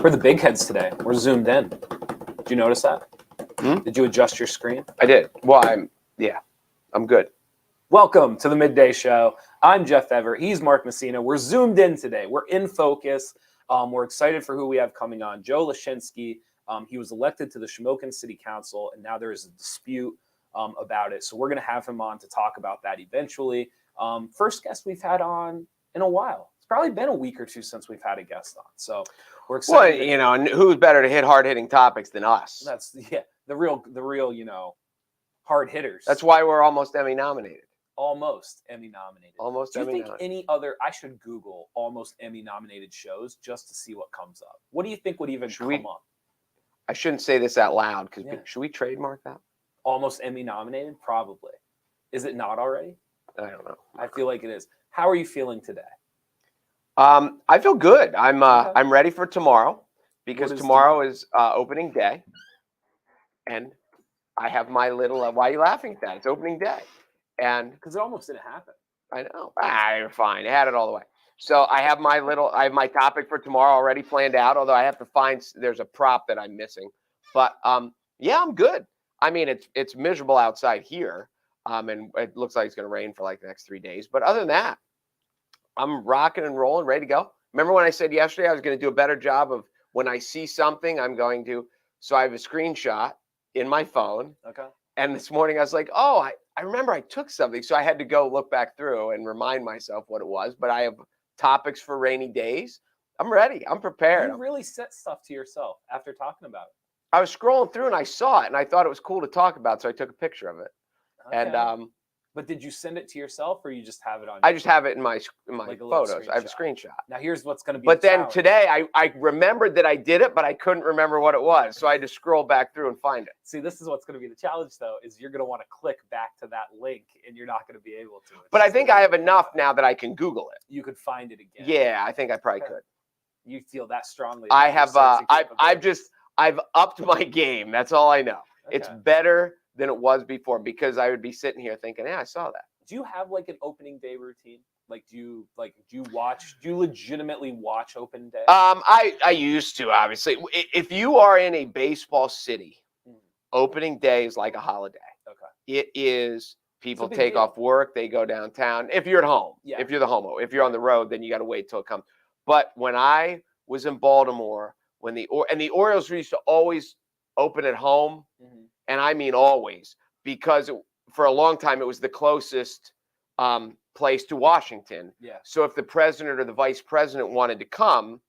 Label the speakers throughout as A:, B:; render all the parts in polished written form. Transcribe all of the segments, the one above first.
A: We're the big heads today. We're zoomed in. Did you notice that? Did you adjust your screen?
B: I did. Well, I'm good.
A: Welcome to the Midday Show. I'm Jeff Everett. He's Mark Messina. We're zoomed in today. We're in focus. We're excited for who we have coming on. Joe Leschinskie. He was elected to the Shamokin City Council, and now there is a dispute about it. So we're going to have him on to talk about that eventually. First guest we've had on in a while. It's probably been a week or two since we've had a guest on. So we're excited.
B: Well, and who's better to hit hard-hitting topics than us?
A: That's the real, hard hitters.
B: That's why we're almost Emmy nominated.
A: Almost Emmy nominated.
B: Almost
A: Do you
B: Emmy
A: think
B: nominated.
A: any other? I should Google almost Emmy nominated shows just to see what comes up. What do you think would even come up?
B: I shouldn't say this out loud because should we trademark that?
A: Almost Emmy nominated? Probably. Is it not already?
B: I don't know.
A: I feel like it is. How are you feeling today?
B: I feel good. I'm ready for tomorrow because tomorrow is opening day, and I have my little. Why are you laughing at that? It's opening day, and
A: because it almost didn't happen.
B: I know. You're fine. I had it all the way. So I have my topic for tomorrow already planned out. Although I have to find there's a prop that I'm missing, but yeah, I'm good. I mean, it's miserable outside here, and it looks like it's going to rain for like the next 3 days. But other than that, I'm rocking and rolling, ready to go. Remember when I said yesterday I was going to do a better job of when I see something, I'm going to. So I have a screenshot in my phone.
A: Okay.
B: And this morning I was like, oh, I remember I took something. So I had to go look back through and remind myself what it was. But I have topics for rainy days. I'm ready. I'm prepared.
A: You really set stuff to yourself after talking about it.
B: I was scrolling through and I saw it and I thought it was cool to talk about. So I took a picture of it. Okay. And
A: but did you send it to yourself or you just have it on?
B: I just have it in my like photos. I have a screenshot.
A: Now here's what's going to be.
B: But then today I remembered that I did it, but I couldn't remember what it was. So I had to scroll back through and find it.
A: See, this is what's going to be the challenge, though, is you're going to want to click back to that link and you're not going to be able to.
B: But I think I have enough now that I can Google it.
A: You could find it again.
B: Yeah, I think I probably could.
A: You feel that strongly?
B: I have. I've upped my game. That's all I know. Okay. It's better than it was before because I would be sitting here thinking, yeah, I saw that.
A: Do you have like an opening day routine? Like, do you legitimately watch open day?
B: I used to, obviously. If you are in a baseball city, opening day is like a holiday.
A: Okay.
B: It is. People take off work, they go downtown. If you're at home, if you're the homo, if you're on the road, then you got to wait till it comes. But when I was in Baltimore, when the Orioles used to always open at home, and I mean always, because for a long time it was the closest place to Washington.
A: Yeah.
B: So if the president or the vice president wanted to come,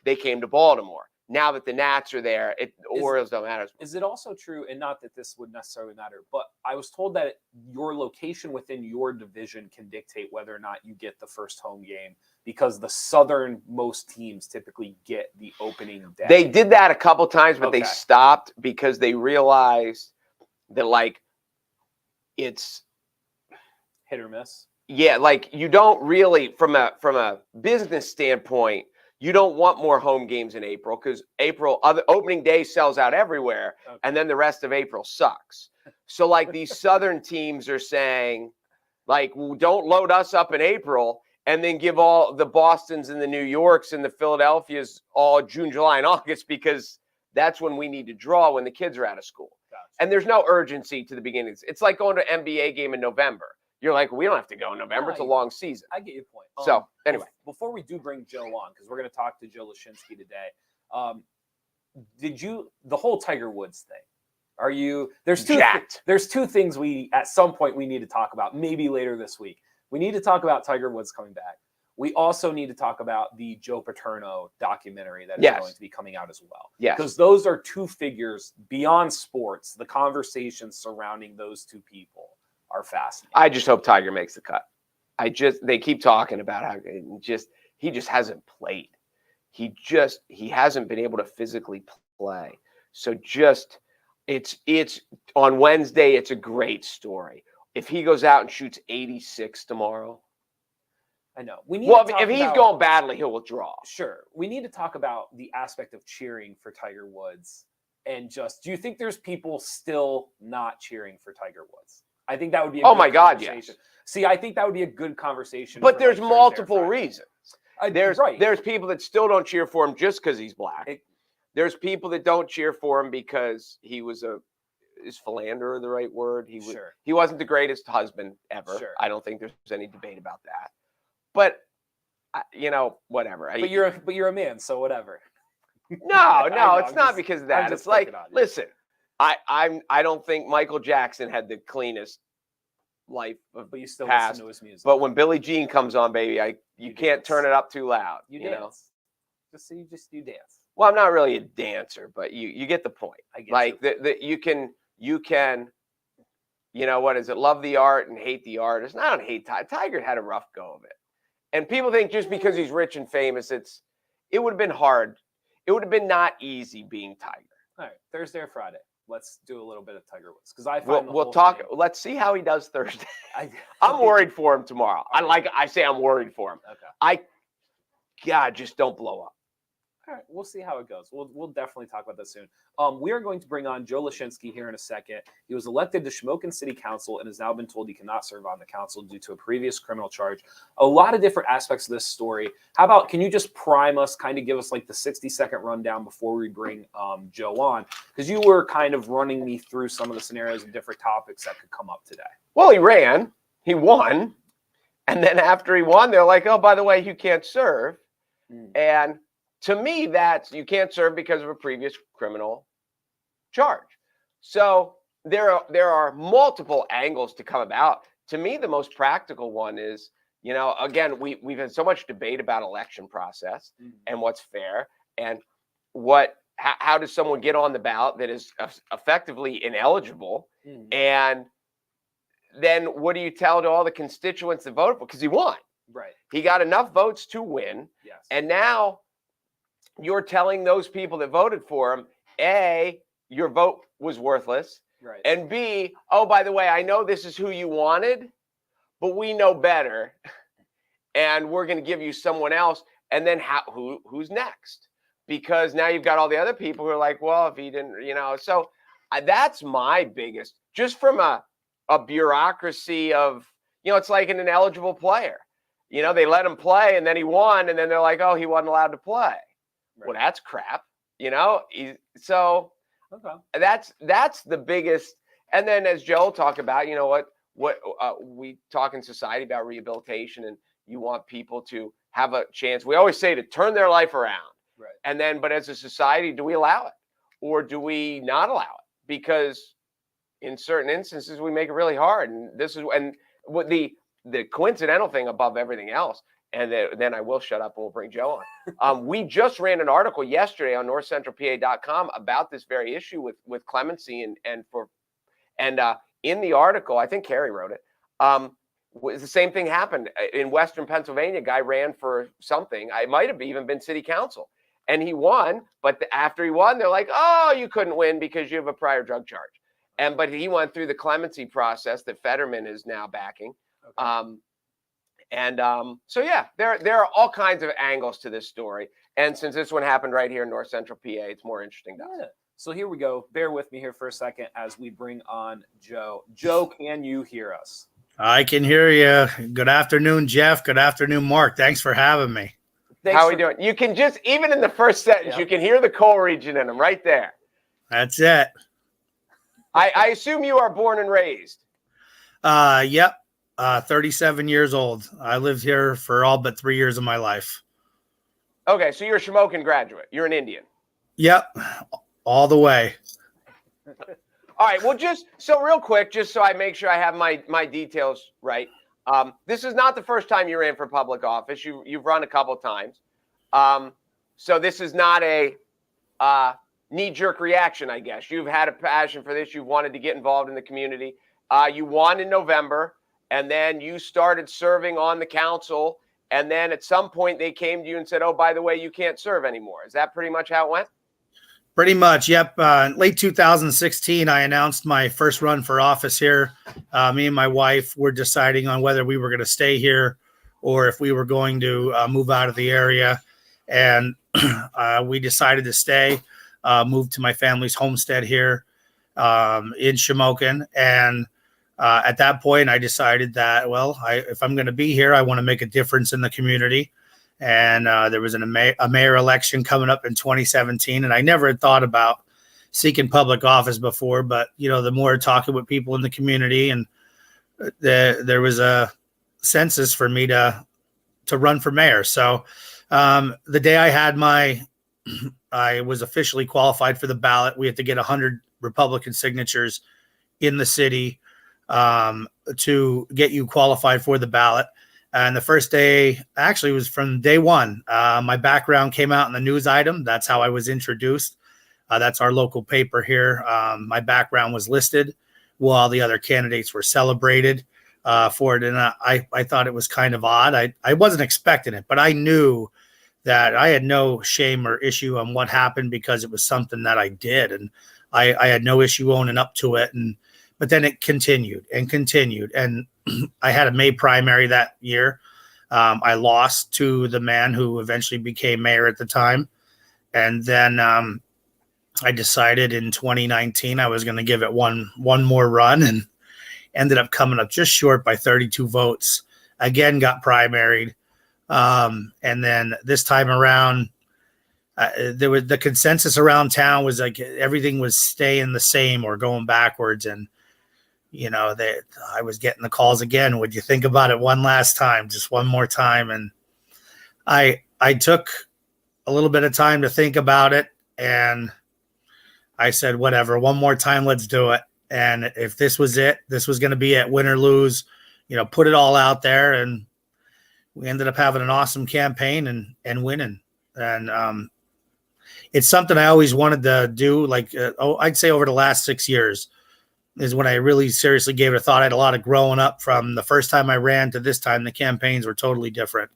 B: they came to Baltimore. Now that the Nats are there, Orioles don't matter.
A: Is it also true, and not that this would necessarily matter, but I was told that your location within your division can dictate whether or not you get the first home game because the southernmost teams typically get the opening day.
B: They did that a couple times, but they stopped because they realized that, like, it's
A: hit or miss.
B: Yeah, like you don't really, from a business standpoint, you don't want more home games in April because opening day sells out everywhere, and then the rest of April sucks. So like these southern teams are saying, like, well, don't load us up in April and then give all the Bostons and the New Yorks and the Philadelphias all June, July, and August because that's when we need to draw when the kids are out of school.
A: Gotcha.
B: And there's no urgency to the beginning. It's like going to an NBA game in November. You're like, we don't have to go in November. It's a long season.
A: I get your point.
B: So anyway,
A: before we do bring Joe on, because we're going to talk to Joe Leschinskie today, the whole Tiger Woods thing? Are you there's two things at some point we need to talk about, maybe later this week. We need to talk about Tiger Woods coming back. We also need to talk about the Joe Paterno documentary that is going to be coming out as well.
B: Yes.
A: Because those are two figures beyond sports. The conversations surrounding those two people are fascinating.
B: I just hope Tiger makes the cut. They keep talking about how he just hasn't played. He hasn't been able to physically play. So it's on Wednesday. It's a great story. If he goes out and shoots 86 tomorrow,
A: I know.
B: If he's going badly, he'll withdraw.
A: Sure. We need to talk about the aspect of cheering for Tiger Woods and do you think there's people still not cheering for Tiger Woods? I think that would be a good conversation.
B: Yes.
A: See, I think that would be a good conversation.
B: But there's multiple reasons. There's people that still don't cheer for him just because he's black. There's people that don't cheer for him because he was is philanderer the right word? He wasn't the greatest husband ever.
A: Sure.
B: I don't think there's any debate about that. But whatever.
A: But you're a man, so whatever.
B: No, it's not because of that. It's like, listen, I don't think Michael Jackson had the cleanest life of
A: but you still
B: past,
A: listen to his music.
B: But when Billie Jean comes on, baby, you can't turn it up too loud.
A: You
B: dance.
A: Know? You dance.
B: Well, I'm not really a dancer, but you get the point.
A: I get
B: like you can what is it? Love the art and hate the artist. And I don't hate Tiger. Tiger had a rough go of it. And people think just because he's rich and famous, it would have been hard. It would have been not easy being Tiger.
A: All right, Thursday or Friday. Let's do a little bit of Tiger Woods because I
B: we'll talk. Let's see how he does Thursday. I'm worried for him tomorrow. I say I'm worried for him.
A: Okay.
B: God, just don't blow up.
A: All right, we'll see how it goes. We'll definitely talk about that soon. We are going to bring on Joe Leschinskie here in a second. He was elected to Shamokin City Council and has now been told he cannot serve on the council due to a previous criminal charge. A lot of different aspects of this story. How about, can you just prime us, kind of give us like the 60-second rundown before we bring Joe on? Because you were kind of running me through some of the scenarios and different topics that could come up today.
B: Well, he ran. He won. And then after he won, they're like, oh, by the way, you can't serve. And to me, that's you can't serve because of a previous criminal charge. So there are multiple angles to come about. To me, the most practical one is, again, we've had so much debate about election process and what's fair and how does someone get on the ballot that is effectively ineligible, and then what do you tell to all the constituents that voted for? Because he won.
A: Right.
B: He got enough votes to win.
A: Yes.
B: And now you're telling those people that voted for him, A, your vote was worthless.
A: Right.
B: And B, oh, by the way, I know this is who you wanted, but we know better. And we're going to give you someone else. And then who's next? Because now you've got all the other people who are like, well, if he didn't, so that's my biggest, just from a bureaucracy of, it's like an ineligible player. They let him play and then he won. And then they're like, oh, he wasn't allowed to play. Right. Well, that's crap, so that's the biggest. And then as Joe talked about, what we talk in society about rehabilitation, and you want people to have a chance. We always say to turn their life around.
A: Right. And
B: then, but as a society, do we allow it or do we not allow it? Because in certain instances, we make it really hard. And what the coincidental thing above everything else. And then I will shut up and we'll bring Joe on. We just ran an article yesterday on NorthcentralPa.com about this very issue with clemency and in the article, I think Carrie wrote it. The same thing happened in Western Pennsylvania. A guy ran for something. It might have even been city council, and he won. But after he won, they're like, "Oh, you couldn't win because you have a prior drug charge." But he went through the clemency process that Fetterman is now backing. Okay. So yeah, there are all kinds of angles to this story. And since this one happened right here in North Central PA, it's more interesting to us.
A: So here we go. Bear with me here for a second as we bring on Joe. Joe, can you hear us?
C: I can hear you. Good afternoon, Jeff. Good afternoon, Mark. Thanks for having me.
B: How are we doing? You can just, even in the first sentence, you can hear the coal region in them right there.
C: That's it.
B: I assume you are born and raised.
C: Yep. 37 years old. I lived here for all but 3 years of my life.
B: Okay, so you're a Shamokin graduate. You're an Indian.
C: Yep, all the way.
B: All right, well, just so real quick, just so I make sure I have my details right. This is not the first time you ran for public office. You've run a couple of times. So this is not a knee-jerk reaction, I guess. You've had a passion for this. You've wanted to get involved in the community. You won in November. And then you started serving on the council. And then at some point they came to you and said, oh, by the way, you can't serve anymore. Is that pretty much how it went?
C: Pretty much, yep. In late 2016, I announced my first run for office here. Me and my wife were deciding on whether we were going to stay here or if we were going to move out of the area. And we decided to stay, moved to my family's homestead here in Shamokin. And at that point, I decided that, well, if I'm going to be here, I want to make a difference in the community. and there was a mayor election coming up in 2017, and I never had thought about seeking public office before, but the more talking with people in the community, and there was a census for me to run for mayor. So the day I was officially qualified for the ballot, we had to get 100 Republican signatures in the city to get you qualified for the ballot. And the first day, actually, was from day one. My background came out in the news item. That's how I was introduced. That's our local paper here. My background was listed while the other candidates were celebrated for it. And I thought it was kind of odd. I wasn't expecting it, but I knew that I had no shame or issue on what happened because it was something that I did. And I had no issue owning up to it. But then it continued and continued. And I had a May primary that year. I lost to the man who eventually became mayor at the time. And then I decided in 2019 I was going to give it one more run, and ended up coming up just short by 32 votes. Again, got primaried. And then this time around, there was the consensus around town was like everything was staying the same or going backwards. And I was getting the calls again. Would you think about it one last time, just one more time? And I took a little bit of time to think about it, and I said, whatever, one more time, let's do it. And if this was it, this was going to be it, win or lose, put it all out there. And we ended up having an awesome campaign and winning. And it's something I always wanted to do. Like, I'd say over the last 6 years is when I really seriously gave it a thought. I had a lot of growing up from the first time I ran to this time. The campaigns were totally different.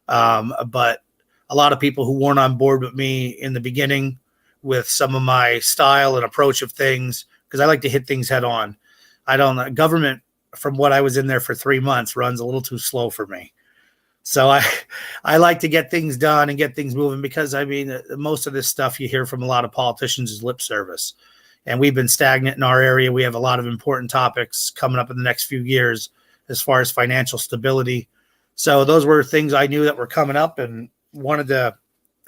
C: But a lot of people who weren't on board with me in the beginning with some of my style and approach of things, because I like to hit things head on. Government, from what I was in there for 3 months, runs a little too slow for me. So I like to get things done and get things moving, because most of this stuff you hear from a lot of politicians is lip service. And we've been stagnant in our area. We have a lot of important topics coming up in the next few years as far as financial stability. So those were things I knew that were coming up and wanted to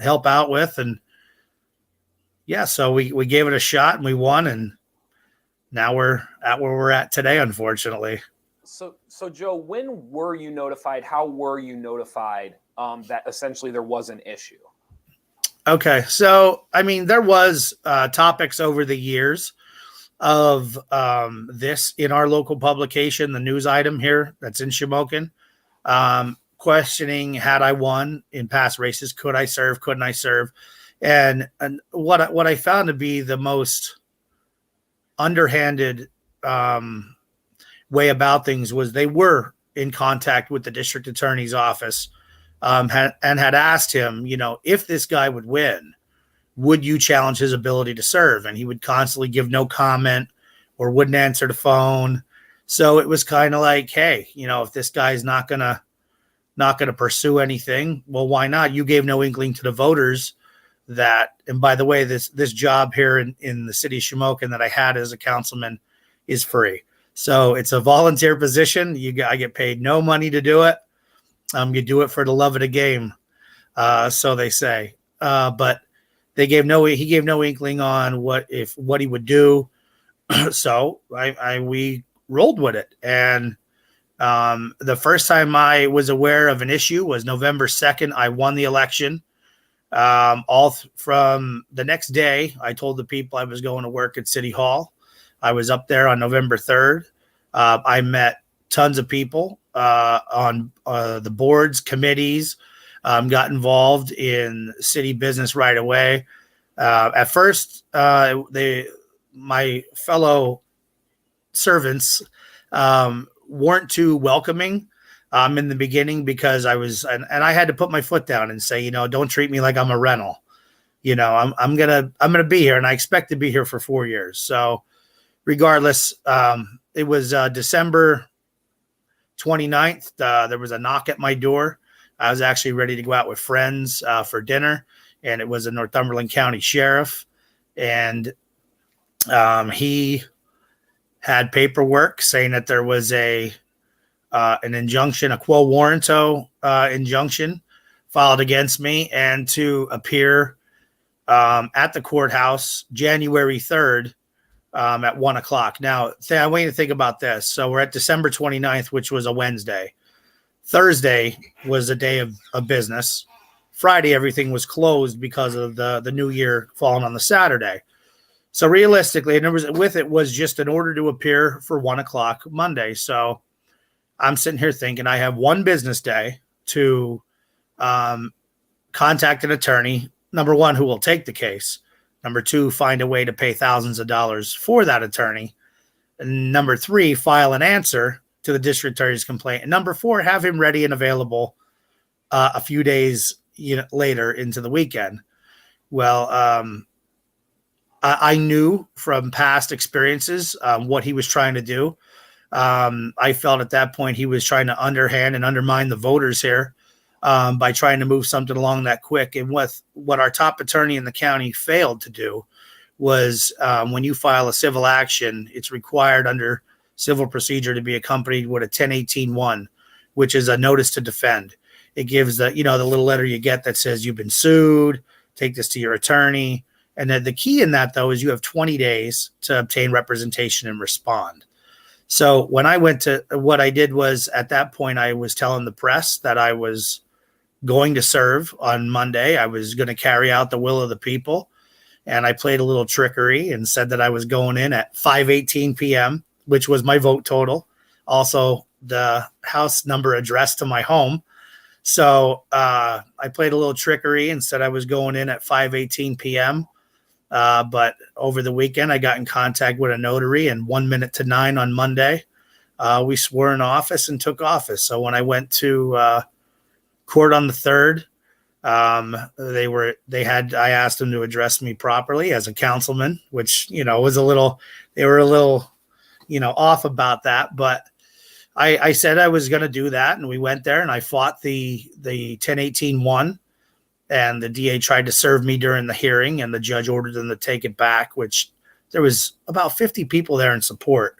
C: help out with. And yeah, so we gave it a shot and we won. And now we're at where we're at today, unfortunately.
A: So Joe, when were you notified? How were you notified that essentially there was an issue?
C: Okay, so there was topics over the years of this in our local publication, the news item here that's in Shamokin, questioning, had I won in past races, could I serve, couldn't I serve? And what I found to be the most underhanded way about things was they were in contact with the district attorney's office and had asked him, if this guy would win, would you challenge his ability to serve? And he would constantly give no comment or wouldn't answer the phone. So it was kind of like, hey, if this guy's not gonna pursue anything, well, why not? You gave no inkling to the voters that, and by the way, this job here in the city of Shamokin that I had as a councilman is free. So it's a volunteer position. I get paid no money to do it. You do it for the love of the game. So they say, but he gave no inkling on what he would do. So we rolled with it. And the first time I was aware of an issue was November 2nd. I won the election. From the next day, I told the people I was going to work at City Hall. I was up there on November 3rd. I met tons of people on the boards, committees, got involved in city business right away. At first, my fellow servants weren't too welcoming in the beginning, because I was, and I had to put my foot down and say, don't treat me like I'm a rental. I'm gonna be here, and I expect to be here for 4 years. So regardless, it was December 29th. There was a knock at my door. I was actually ready to go out with friends for dinner, and it was a Northumberland County sheriff, and he had paperwork saying that there was an injunction, a quo warranto injunction filed against me and to appear at the courthouse January 3rd at 1 o'clock. Now, I want you to think about this. So we're at December 29th, which was a Wednesday. Thursday was a day of business. Friday, everything was closed because of the new year falling on the Saturday. So realistically, and it was just an order to appear for 1 o'clock Monday. So I'm sitting here thinking I have one business day to contact an attorney, number one, who will take the case. Number two, find a way to pay thousands of dollars for that attorney. And number three, file an answer to the district attorney's complaint. And number four, have him ready and available a few days later into the weekend. Well, I knew from past experiences what he was trying to do. I felt at that point he was trying to underhand and undermine the voters here by trying to move something along that quick. And what our top attorney in the county failed to do was when you file a civil action, it's required under civil procedure to be accompanied with a 1018-1, which is a notice to defend. It gives the little letter you get that says you've been sued, take this to your attorney. And then the key in that, though, is you have 20 days to obtain representation and respond. So when I went to what I did was at that point, I was telling the press that I was going to serve on Monday. I was going to carry out the will of the people. And I played a little trickery and said that I was going in at 5:18 p.m., which was my vote total. Also, the house number addressed to my home. So I played a little trickery and said I was going in at 5:18 p.m. But over the weekend, I got in contact with a notary, and 1 minute to 9 on Monday, we swore in office and took office. So when I went to court on the 3rd, I asked them to address me properly as a councilman, which, they were a little, off about that. But I said I was going to do that. And we went there and I fought the 1018-1, and the DA tried to serve me during the hearing, and the judge ordered them to take it back, which there was about 50 people there in support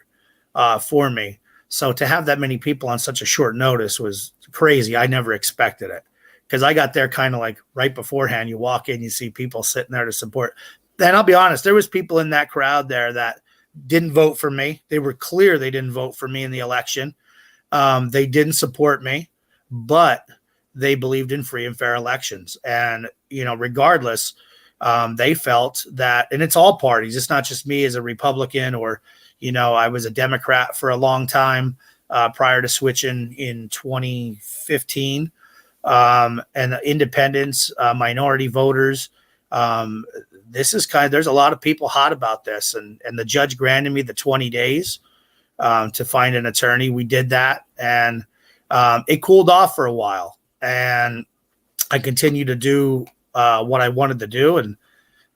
C: for me. So to have that many people on such a short notice was crazy. I never expected it, because I got there kind of like right beforehand. You walk in, you see people sitting there to support. Then I'll be honest, there was people in that crowd there that didn't vote for me. They were clear they didn't vote for me in the election. They didn't support me, but they believed in free and fair elections. And, regardless, they felt that, and it's all parties. It's not just me as a Republican or, I was a Democrat for a long time prior to switching in 2015. And independents, minority voters. There's a lot of people hot about this, and the judge granted me the 20 days to find an attorney. We did that, and it cooled off for a while, and I continued to do what I wanted to do. And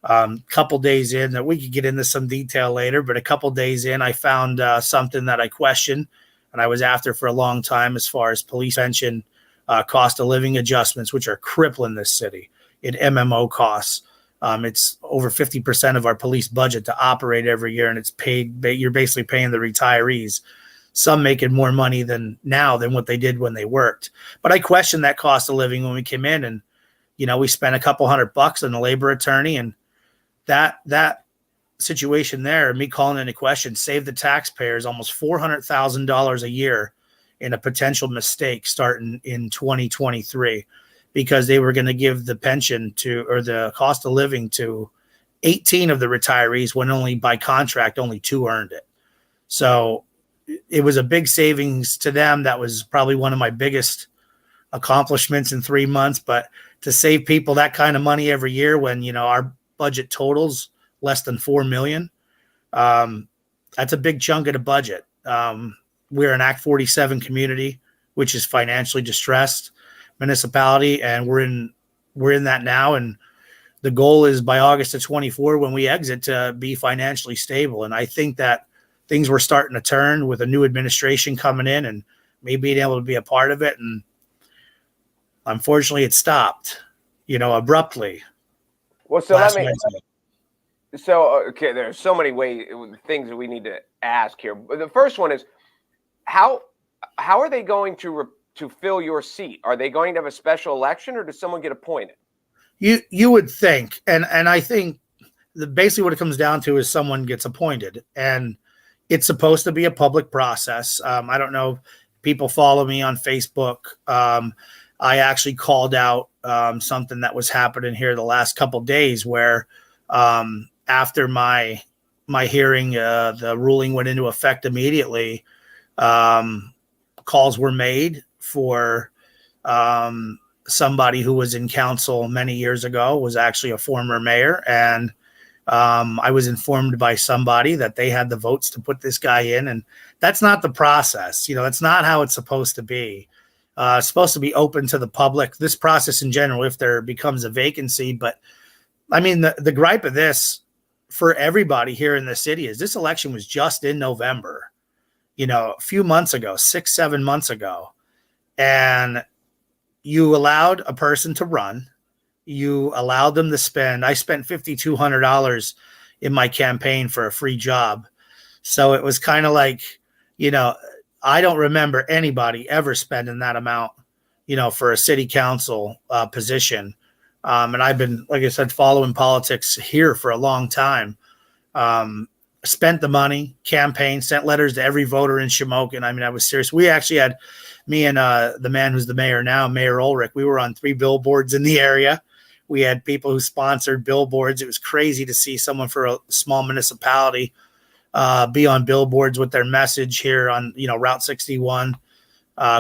C: a couple days in, that we could get into some detail later, but a couple days in, I found something that I questioned and I was after for a long time, as far as police pension, cost of living adjustments, which are crippling this city in MMO costs. It's over 50% of our police budget to operate every year, and it's paid. You're basically paying the retirees, some making more money than what they did when they worked. But I questioned that cost of living when we came in, and we spent a couple $100 on a labor attorney, and that situation there, me calling into question, saved the taxpayers almost $400,000 a year in a potential mistake starting in 2023, because they were going to give the pension or the cost of living to 18 of the retirees, when only by contract, only 2 earned it. So it was a big savings to them. That was probably one of my biggest accomplishments in 3 months. But to save people that kind of money every year, when, our budget totals less than $4 million, that's a big chunk of the budget. We're an Act 47 community, which is financially distressed municipality, and we're in that now. And the goal is by August of 24, when we exit, to be financially stable. And I think that things were starting to turn with a new administration coming in, and me being able to be a part of it. And unfortunately, it stopped, abruptly.
B: Well, so okay, there's so many things that we need to ask here. But the first one is, how are they going to to fill your seat? Are they going to have a special election, or does someone get appointed?
C: You would think, and I think basically what it comes down to is someone gets appointed, and it's supposed to be a public process. I don't know. People follow me on Facebook. I actually called out something that was happening here the last couple of days, where after my hearing, the ruling went into effect immediately. Calls were made for somebody who was in council many years ago, was actually a former mayor, and I was informed by somebody that they had the votes to put this guy in, and that's not the process. That's not how it's supposed to be. It's supposed to be open to the public, this process in general, if there becomes a vacancy. But I mean, the gripe of this for everybody here in the city is this election was just in November, a few months ago, 6-7 months ago. And you allowed a person to run. You allowed them to spend. I spent $5,200 in my campaign for a free job. So it was kind of like, I don't remember anybody ever spending that amount, for a city council position. And I've been, like I said, following politics here for a long time. Spent the money, campaigned, sent letters to every voter in Shamokin. I mean, I was serious. We actually had me and the man who's the mayor now, Mayor Ulrich. We were on 3 billboards in the area. We had people who sponsored billboards. It was crazy to see someone for a small municipality be on billboards with their message here on, Route 61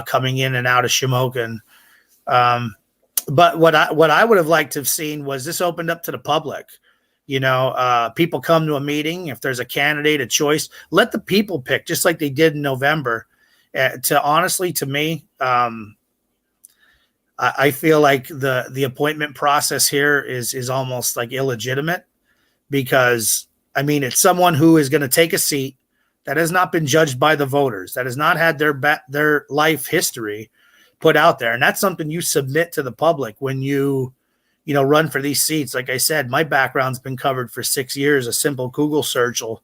C: coming in and out of Shamokin. But what I would have liked to have seen was this opened up to the public. People come to a meeting. If there's a candidate, a choice, let the people pick, just like they did in November. To me, I feel like the appointment process here is almost like illegitimate, because I mean, it's someone who is going to take a seat that has not been judged by the voters, that has not had their life history put out there. And that's something you submit to the public when you run for these seats. Like I said, my background's been covered for 6 years. A simple Google search will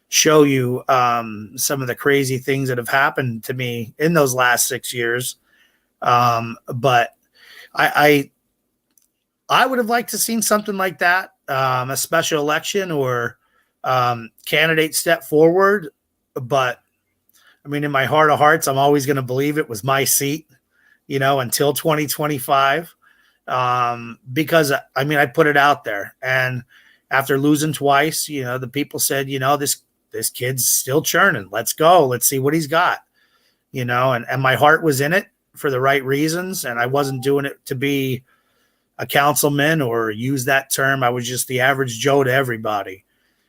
C: show you some of the crazy things that have happened to me in those last 6 years. But I would have liked to seen something like that, a special election or candidate step forward. But I mean, in my heart of hearts, I'm always going to believe it was my seat, until 2025. Because I mean, I put it out there, and after losing twice, the people said, this kid's still churning. Let's go. Let's see what he's got, and my heart was in it for the right reasons. And I wasn't doing it to be a councilman or use that term. I was just the average Joe to everybody.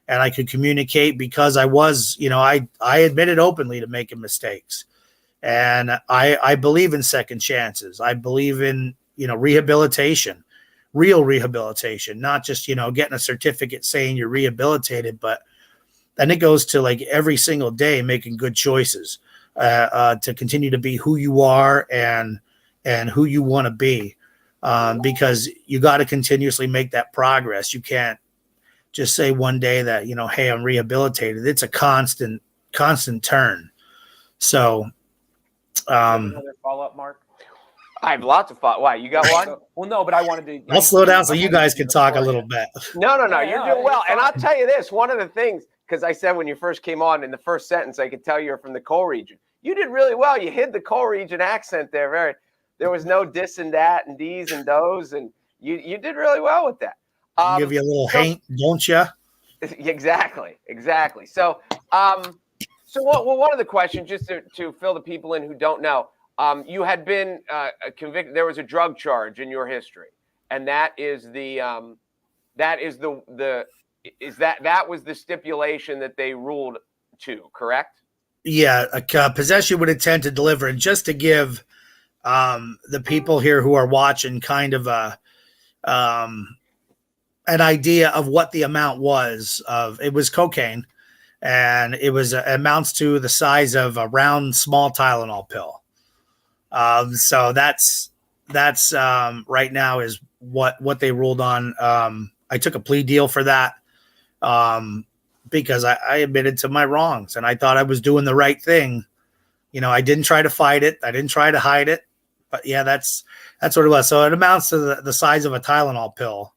C: And I could communicate because I was, I admitted openly to making mistakes. And I believe in second chances. I believe in, rehabilitation, real rehabilitation, not just, getting a certificate saying you're rehabilitated, but then it goes to like every single day making good choices to continue to be who you are and who you want to be, because you got to continuously make that progress. You can't just say one day that, hey, I'm rehabilitated. It's a constant turn. So,
A: another follow-up, Mark?
B: I have lots of thought. Why, you got one?
A: Well, no, but I wanted to.
C: I'll slow down so you guys can talk a little bit.
B: No, you're doing well. And I'll tell you this, one of the things, because I said when you first came on in the first sentence, I could tell you're from the coal region. You did really well. You hid the coal region accent there. There was no this and that and these and those, and you did really well with that.
C: Give you a little hint, don't you?
B: Exactly. So, one of the questions, just to fill the people in who don't know, you had been convicted. There was a drug charge in your history, and that was the stipulation that they ruled to, correct?
C: Yeah, possession with intent to deliver. And just to give the people here who are watching kind of an idea of what the amount was of, it was cocaine, and it was amounts to the size of a round small Tylenol pill. So that's right now is what they ruled on. I took a plea deal for that because I admitted to my wrongs, and I thought I was doing the right thing, I didn't try to fight it. I didn't try to hide it. But yeah, that's what it was. So it amounts to the size of a Tylenol pill.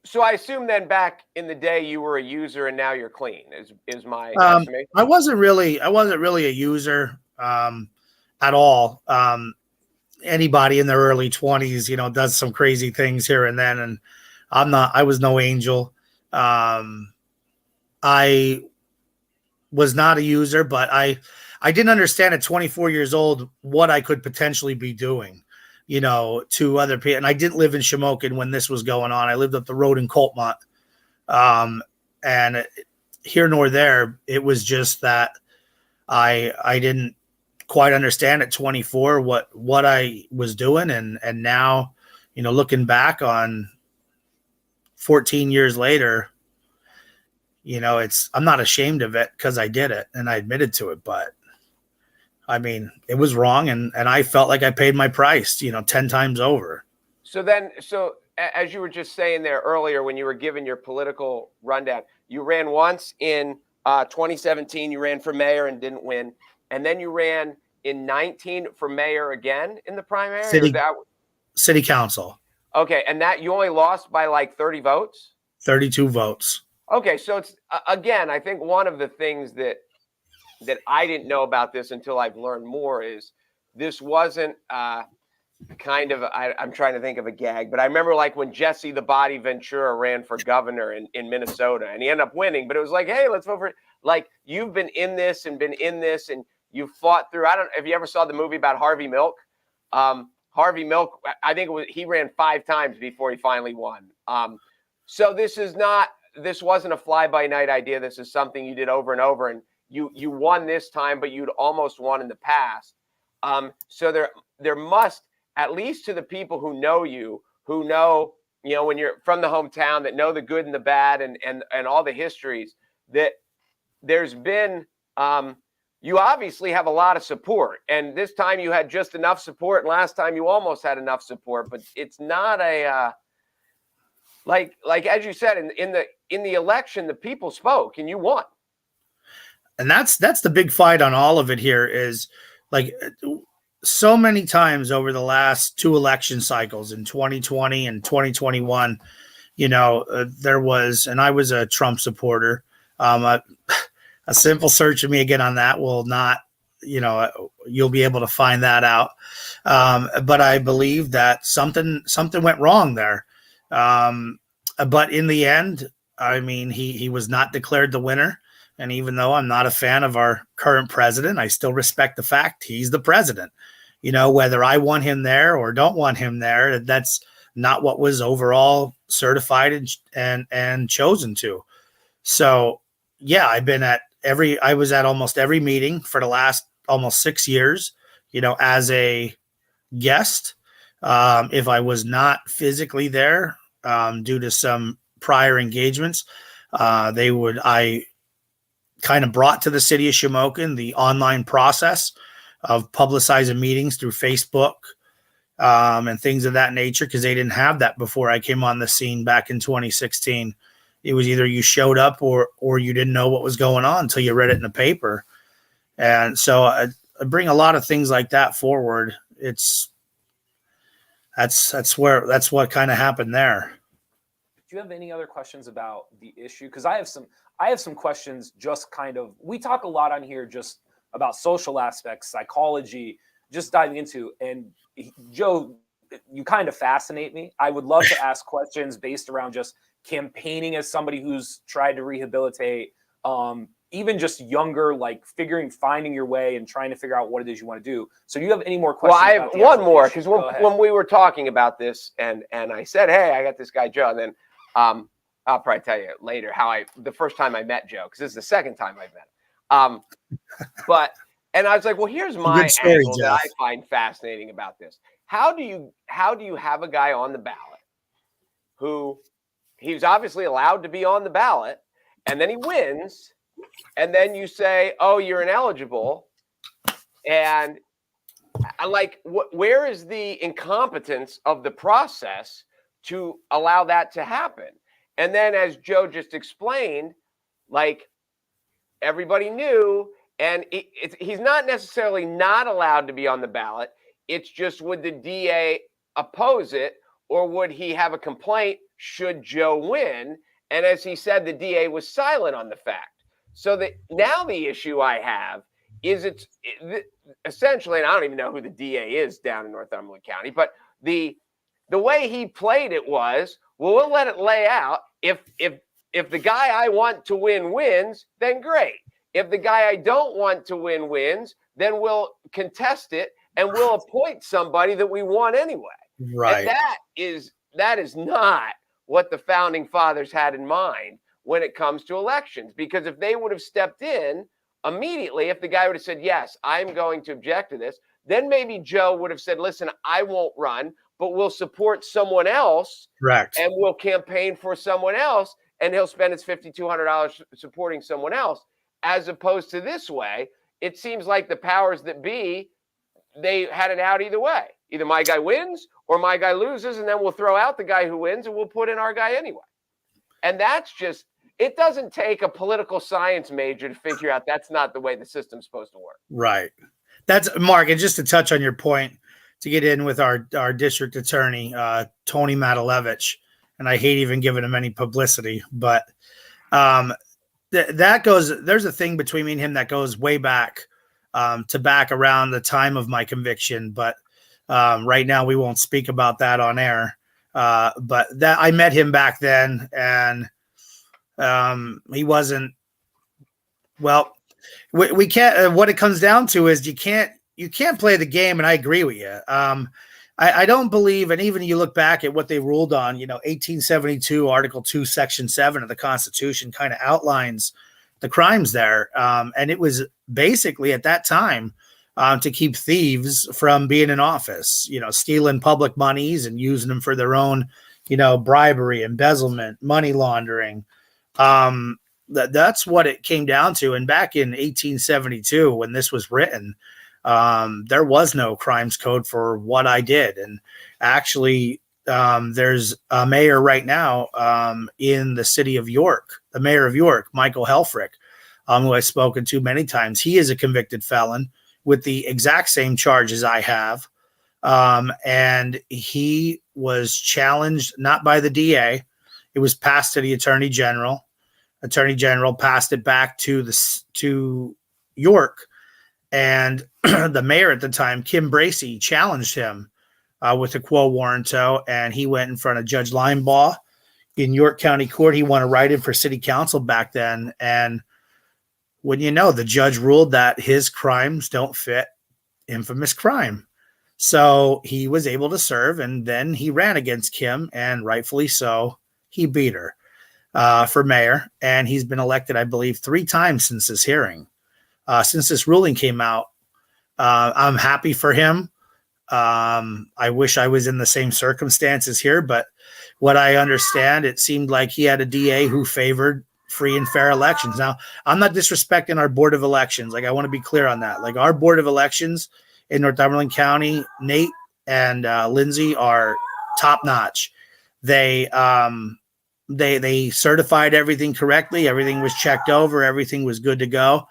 B: So I assume then back in the day you were a user and now you're clean. Is my estimation?
C: I wasn't really a user at all. Anybody in their early 20s, does some crazy things here and then, and I was no angel. I was not a user, but I didn't understand at 24 years old what I could potentially be doing, to other people. And I didn't live in Shamokin when this was going on. I lived up the road in Coltmont. And here nor there, it was just that I didn't quite understand at 24 what I was doing. And now, looking back on 14 years later, I'm not ashamed of it because I did it and I admitted to it, but I mean, it was wrong. And I felt like I paid my price, 10 times over.
B: So as you were just saying there earlier, when you were giving your political rundown, you ran once in 2017, you ran for mayor and didn't win. And then you ran in 19 for mayor again in the primary?
C: City Council.
B: Okay. And that you only lost by like 30 votes?
C: 32 votes.
B: Okay. So it's, again, I think one of the things that I didn't know about this until I've learned more is this wasn't kind of, I'm trying to think of a gag, but I remember like when Jesse the Body Ventura ran for governor in Minnesota and he ended up winning, but it was like, hey, let's vote for it. Like you've been in this and you fought through. I don't know if you ever saw the movie about Harvey Milk. Harvey Milk, I think he ran 5 times before he finally won. So this wasn't a fly by night idea. This is something you did over and over, and you won this time, but you'd almost won in the past. So there must, at least to the people who know you, who know, when you're from the hometown, that know the good and the bad and all the histories, that there's been, you obviously have a lot of support. And this time you had just enough support. And last time you almost had enough support, but it's not a, like as you said, in the election, the people spoke and you won.
C: And that's the big fight on all of it here is like so many times over the last 2 election cycles in 2020 and 2021, there was, and I was a Trump supporter. A simple search of me again on that will not, you'll be able to find that out. But I believe that something went wrong there. But in the end, I mean, he was not declared the winner. And even though I'm not a fan of our current president, I still respect the fact he's the president. Whether I want him there or don't want him there, that's not what was overall certified and chosen to. So, yeah, I was at almost every meeting for the last almost 6 years, as a guest. If I was not physically there due to some prior engagements, I kind of brought to the city of Shamokin the online process of publicizing meetings through Facebook and things of that nature, because they didn't have that before I came on the scene back in 2016. It was either you showed up or you didn't know what was going on until you read it in the paper. And so I bring a lot of things like that forward. That's what kind of happened there.
A: Do you have any other questions about the issue? Because I have some questions. Just kind of, we talk a lot on here just about social aspects, psychology, just diving into. And Joe, you kind of fascinate me. I would love to ask questions based around just campaigning as somebody who's tried to rehabilitate, even just younger, like finding your way and trying to figure out what it is you want to do. So do you have any more questions?
B: Well, I have one more, because when we were talking about this and I said, hey, I got this guy, Joe, and then I'll probably tell you later the first time I met Joe, because this is the second time I've met him. And I was like, well, here's my angle that I find fascinating about this. How do you have a guy on the ballot who he's obviously allowed to be on the ballot, and then he wins, and then you say, oh, you're ineligible, and where is the incompetence of the process to allow that to happen? And then, as Joe just explained, like everybody knew, And he's not necessarily not allowed to be on the ballot. It's just, would the DA oppose it, or would he have a complaint should Joe win? And as he said, the DA was silent on the fact. So that now the issue I have is essentially, and I don't even know who the DA is down in Northumberland County, but the way he played it was, well, we'll let it lay out. If the guy I want to win wins, then great. If the guy I don't want to win wins, then we'll contest it and we'll appoint somebody that we want anyway.
C: Right.
B: And that is not what the founding fathers had in mind when it comes to elections. Because if they would have stepped in immediately, if the guy would have said, yes, I'm going to object to this, then maybe Joe would have said, listen, I won't run, but we'll support someone else.
C: Correct.
B: And we'll campaign for someone else, and he'll spend his $5,200 supporting someone else. As opposed to this way, it seems like the powers that be, they had it out either way. Either my guy wins or my guy loses, and then we'll throw out the guy who wins and we'll put in our guy anyway. And that's just, it doesn't take a political science major to figure out that's not the way the system's supposed to work.
C: Right. That's, Mark, and just to touch on your point, to get in with our district attorney, Tony Matalevich, and I hate even giving him any publicity, but that goes, there's a thing between me and him that goes way back to back around the time of my conviction. But right now we won't speak about that on air. But that I met him back then, and he wasn't, well, we can't, what it comes down to is you can't play the game. And I agree with you. I don't believe, and even you look back at what they ruled on, 1872, Article 2, Section 7 of the Constitution kind of outlines the crimes there. And it was basically at that time to keep thieves from being in office, stealing public monies and using them for their own, bribery, embezzlement, money laundering. That's what it came down to. And back in 1872, when this was written, there was no crimes code for what I did. And actually, there's a mayor right now in the city of York, the mayor of York, Michael Helfrich, who I've spoken to many times. He is a convicted felon with the exact same charges I have. And he was challenged not by the DA. It was passed to the Attorney General. Attorney General passed it back to York. And the mayor at the time, Kim Bracey, challenged him with a quo warranto, and he went in front of Judge Linebaugh in York County Court. He won a write-in for city council back then, and when the judge ruled that his crimes don't fit infamous crime. So he was able to serve, and then he ran against Kim, and rightfully so, he beat her for mayor, and he's been elected, I believe, 3 times since this hearing. Since this ruling came out, I'm happy for him. I wish I was in the same circumstances here, but what I understand, it seemed like he had a DA who favored free and fair elections. Now, I'm not disrespecting our Board of Elections. Like, I want to be clear on that. Like, our Board of Elections in Northumberland County, Nate and Lindsay are top notch. They certified everything correctly. Everything was checked over. Everything was good to go.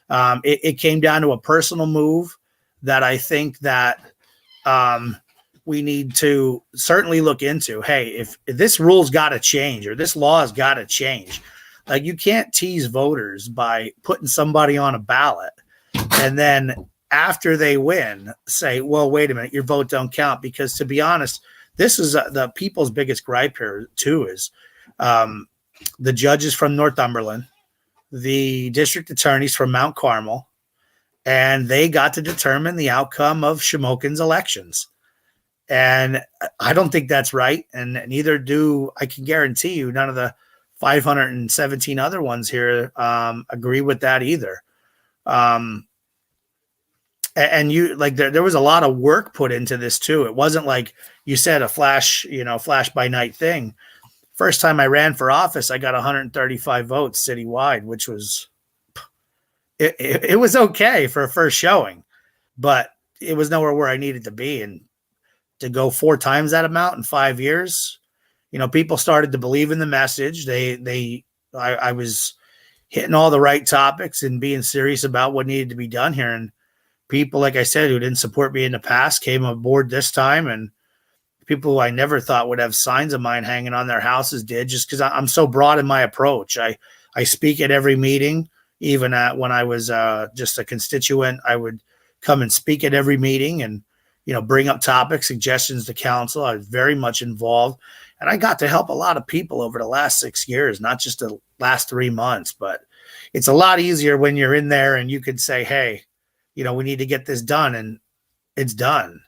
C: It came down to a personal move that I think that we need to certainly look into. Hey, if this rule's got to change, or this law has got to change. Like, you can't tease voters by putting somebody on a ballot and then after they win say, well, wait a minute, your vote don't count. Because to be honest, this is the people's biggest gripe here too, is the judges from Northumberland, the district attorneys from Mount Carmel, and they got to determine the outcome of Shamokin's elections. And I don't think that's right. And neither do, I can guarantee you, none of the 517 other ones here agree with that either. And you, like, there was a lot of work put into this too. It wasn't like you said a flash by night thing. First time I ran for office, I got 135 votes citywide, which was, it was okay for a first showing, but it was nowhere where I needed to be. And to go 4 times that amount in 5 years, people started to believe in the message. I was hitting all the right topics and being serious about what needed to be done here. And people, like I said, who didn't support me in the past came aboard this time, and people who I never thought would have signs of mine hanging on their houses did, just because I'm so broad in my approach. I speak at every meeting, even when I was just a constituent. I would come and speak at every meeting and, bring up topics, suggestions to council. I was very much involved, and I got to help a lot of people over the last 6 years, not just the last 3 months. But it's a lot easier when you're in there and you can say, hey, we need to get this done, and it's done.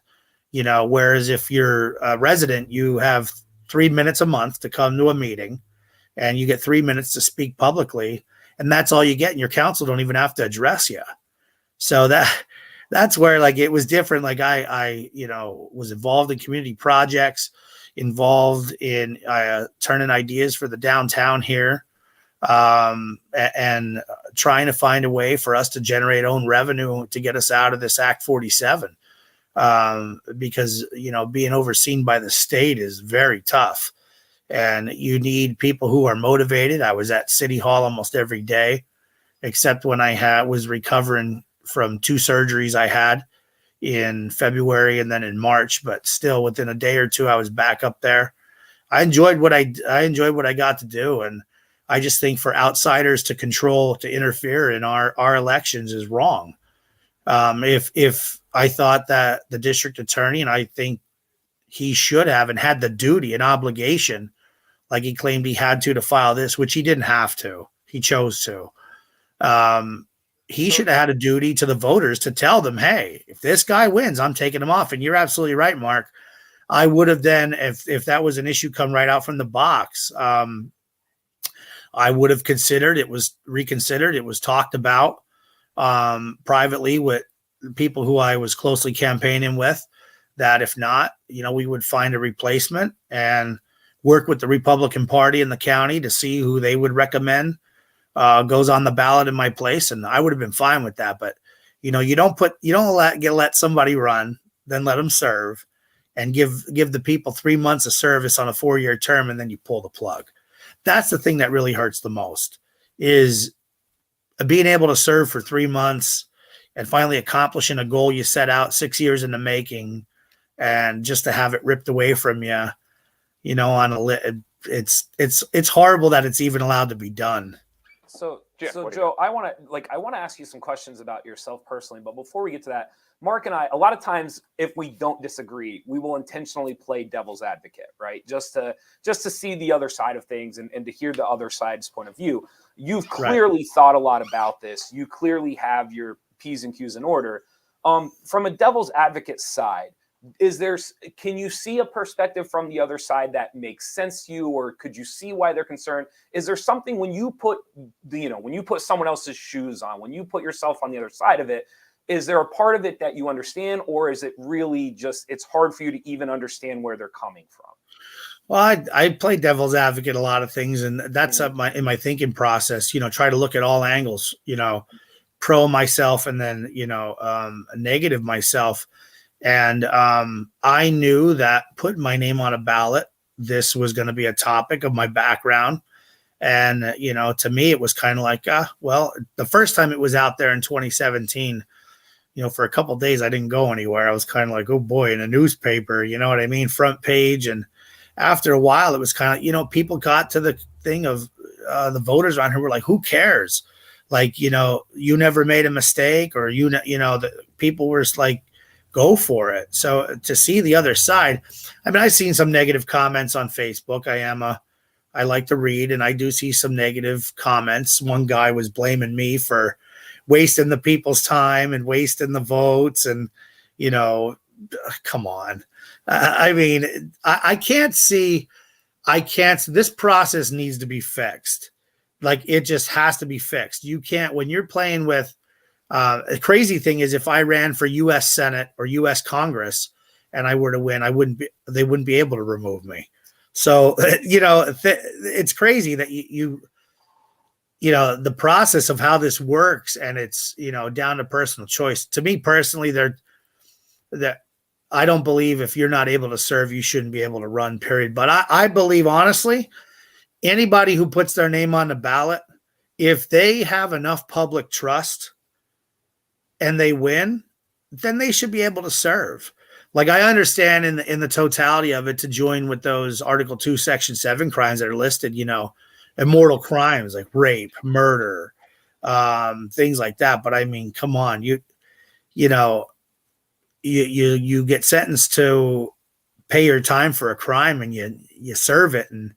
C: Whereas if you're a resident, you have 3 minutes a month to come to a meeting, and you get 3 minutes to speak publicly, and that's all you get, and your council don't even have to address you. So that's where, like, it was different. Like I was involved in community projects, involved in turning ideas for the downtown here, and trying to find a way for us to generate own revenue to get us out of this Act 47. Because, being overseen by the state is very tough, and you need people who are motivated. I was at City Hall almost every day, except when I was recovering from 2 surgeries I had in February and then in March, but still within a day or two, I was back up there. I enjoyed what I got to do. And I just think for outsiders to interfere in our elections is wrong. If I thought that the district attorney, and I think he should have and had the duty and obligation, like he claimed he had to file this, which he didn't have to, he chose to. He should have had a duty to the voters to tell them, hey, if this guy wins, I'm taking him off. And you're absolutely right, Mark. I would have then, if that was an issue come right out from the box, I would have considered, it was reconsidered. It was talked about privately with people who I was closely campaigning with, that if not, we would find a replacement and work with the Republican Party in the county to see who they would recommend goes on the ballot in my place. And I would have been fine with that. But, you don't let somebody run, then let them serve, and give the people 3 months of service on a 4-year term, and then you pull the plug. That's the thing that really hurts the most, is being able to serve for 3 months and finally accomplishing a goal you set out 6 years in the making, and just to have it ripped away from you, it's horrible that it's even allowed to be done.
A: So Joe, I want to ask you some questions about yourself personally, but before we get to that, Mark and I, a lot of times, if we don't disagree, we will intentionally play devil's advocate, right? Just to see the other side of things and to hear the other side's point of view. You've clearly thought a lot about this. You clearly have your P's and Q's in order. From a devil's advocate side, can you see a perspective from the other side that makes sense to you, or could you see why they're concerned? Is there something when you put someone else's shoes on, when you put yourself on the other side of it, is there a part of it that you understand, or is it really just, it's hard for you to even understand where they're coming from?
C: Well, I play devil's advocate a lot of things, and that's in my thinking process, try to look at all angles, pro myself and then, negative myself. And I knew that putting my name on a ballot, this was going to be a topic of my background. And, to me, it was kind of like, the first time it was out there in 2017, for a couple of days, I didn't go anywhere. I was kind of like, oh boy, in a newspaper, you know what I mean? Front page. And after a while, it was kind of, people got to the thing of the voters on here were like, who cares? Like, you never made a mistake, or, the people were just like, go for it. So to see the other side, I mean, I've seen some negative comments on Facebook. I like to read, and I do see some negative comments. One guy was blaming me for wasting the people's time and wasting the votes. And, come on. I mean, I can't see, this process needs to be fixed. Like, it just has to be fixed. You can't, when you're playing with, the crazy thing is, if I ran for U.S. Senate or U.S. Congress and I were to win, they wouldn't be able to remove me. So, it's crazy that the process of how this works, and it's, down to personal choice. To me personally, that I don't believe if you're not able to serve, you shouldn't be able to run, period. But I believe, honestly, anybody who puts their name on the ballot if they have enough public trust and they win, then they should be able to serve. Like, I understand in the totality of it to join with those Article 2, Section 7 crimes that are listed, immortal crimes like rape, murder, things like that. But I mean, come on, you get sentenced to pay your time for a crime, and you serve it, and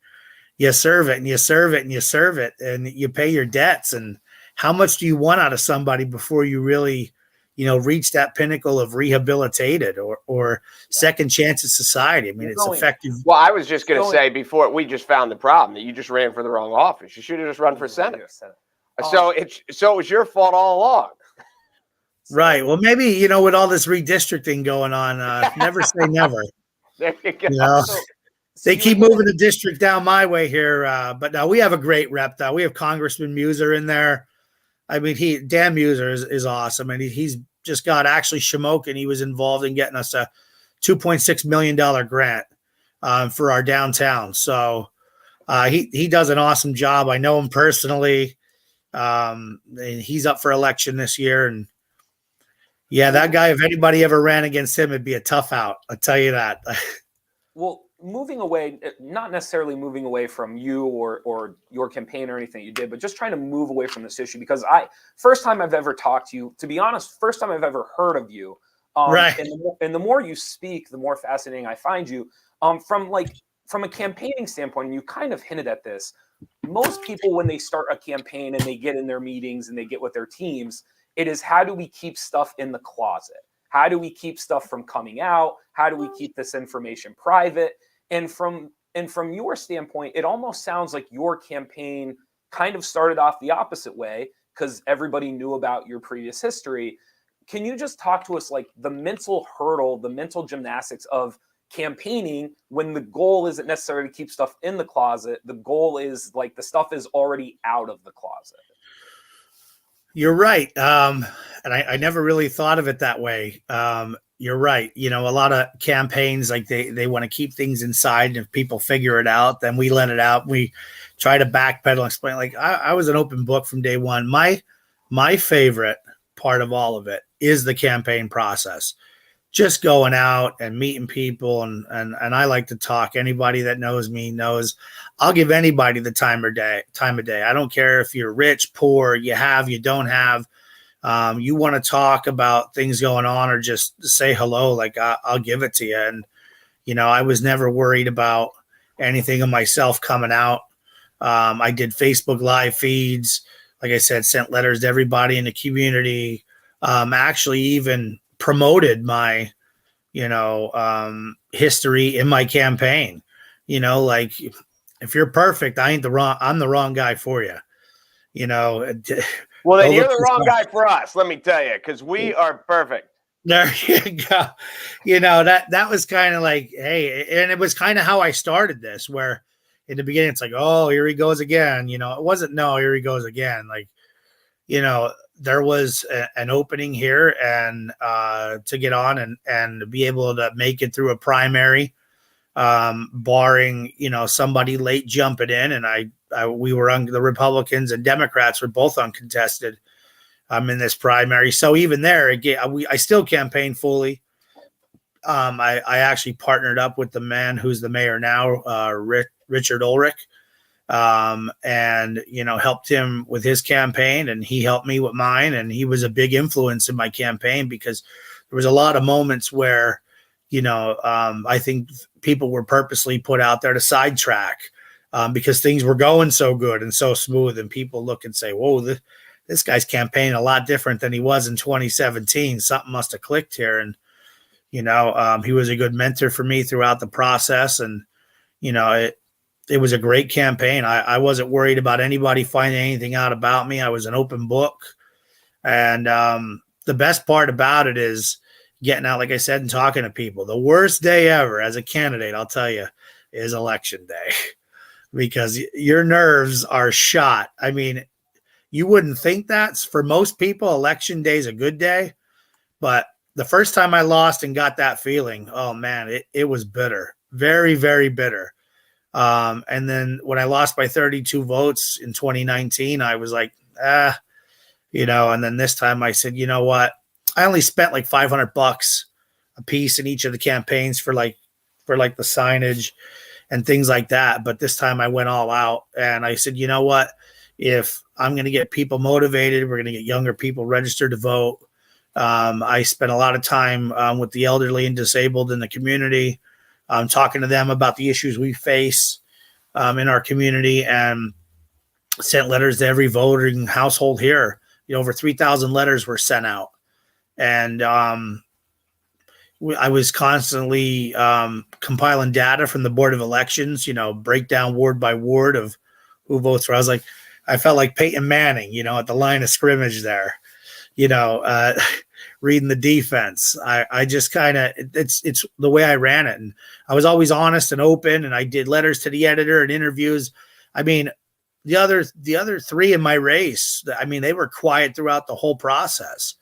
C: you serve it, and you serve it, and you serve it, and you pay your debts. And how much do you want out of somebody before you really, reach that pinnacle of rehabilitated or second chance at society? I mean, it's effective.
B: Well, I was just going to say before we just found the problem that you just ran for the wrong office. You should have just run for Senate. So it was your fault all along.
C: Right. Well, maybe, with all this redistricting going on, never say never.
B: There you go.
C: They keep moving the district down my way here. But no, we have a great rep, though. We have Congressman Muser in there. I mean, Dan Muser is awesome. And he's just got actually Shamokin. He was involved in getting us a $2.6 million grant for our downtown. So he does an awesome job. I know him personally. And he's up for election this year. And yeah, that guy, if anybody ever ran against him, it'd be a tough out. I'll tell you that.
A: Well, moving away, not necessarily moving away from you or your campaign or anything you did, but just trying to move away from this issue, because first time I've ever talked to you, to be honest, first time I've ever heard of you.
C: Right.
A: And the more you speak, the more fascinating I find you. From a campaigning standpoint, and you kind of hinted at this, most people, when they start a campaign and they get in their meetings and they get with their teams, it is, how do we keep stuff in the closet? How do we keep stuff from coming out? How do we keep this information private? And from your standpoint, it almost sounds like your campaign kind of started off the opposite way, because everybody knew about your previous history. Can you just talk to us, like, the mental hurdle, the mental gymnastics of campaigning when the goal isn't necessarily to keep stuff in the closet? The goal is, like, the stuff is already out of the closet.
C: You're right. And I never really thought of it that way. You're right. A lot of campaigns, like, they want to keep things inside, and if people figure it out, then we let it out. We try to backpedal and explain. Like, I was an open book from day one. My favorite part of all of it is the campaign process. Just going out and meeting people, and I like to talk. Anybody that knows me knows I'll give anybody the time of day. I don't care if you're rich, poor, you don't have. You want to talk about things going on or just say hello, like, I'll give it to you. And, I was never worried about anything of myself coming out. I did Facebook live feeds. Like I said, sent letters to everybody in the community. Actually even promoted my, history in my campaign. Like, if you're perfect, I'm the wrong guy for you.
B: Well, then you're the wrong guy for us, let me tell you, because we are perfect.
C: There you go. That was kind of like, hey, and it was kind of how I started this, where in the beginning it's like, oh, here he goes again. It wasn't, no, here he goes again. Like, there was an opening here, and to get on and be able to make it through a primary, barring, somebody late jumping in. And we were on, the Republicans and Democrats were both uncontested in this primary. So even there, I still campaigned fully. I actually partnered up with the man who's the mayor now, Richard Ulrich, and, helped him with his campaign, and he helped me with mine. And he was a big influence in my campaign, because there was a lot of moments where, I think people were purposely put out there to sidetrack, because things were going so good and so smooth, and people look and say, whoa, this guy's campaigning a lot different than he was in 2017. Something must have clicked here. And, he was a good mentor for me throughout the process. And, it was a great campaign. I wasn't worried about anybody finding anything out about me. I was an open book. And the best part about it is getting out, like I said, and talking to people. The worst day ever as a candidate, I'll tell you, is election day, because your nerves are shot. I mean, you wouldn't think that. For most people, election day is a good day. But the first time I lost and got that feeling, oh, man, it was bitter. Very, very bitter. And then when I lost by 32 votes in 2019, I was like, and then this time I said, you know what? I only spent like $500 a piece in each of the campaigns for the signage and things like that. But this time I went all out and I said, you know what? If I'm going to get people motivated, we're going to get younger people registered to vote. I spent a lot of time with the elderly and disabled in the community, talking to them about the issues we face in our community, and sent letters to every voting household here. Over 3,000 letters were sent out. And I was constantly compiling data from the Board of Elections, breakdown ward by ward of who votes for. I felt like Peyton Manning, at the line of scrimmage there, reading the defense. I just kind of, it's the way I ran it. And I was always honest and open, and I did letters to the editor and interviews. I mean, the other three in my race, I mean, they were quiet throughout the whole process.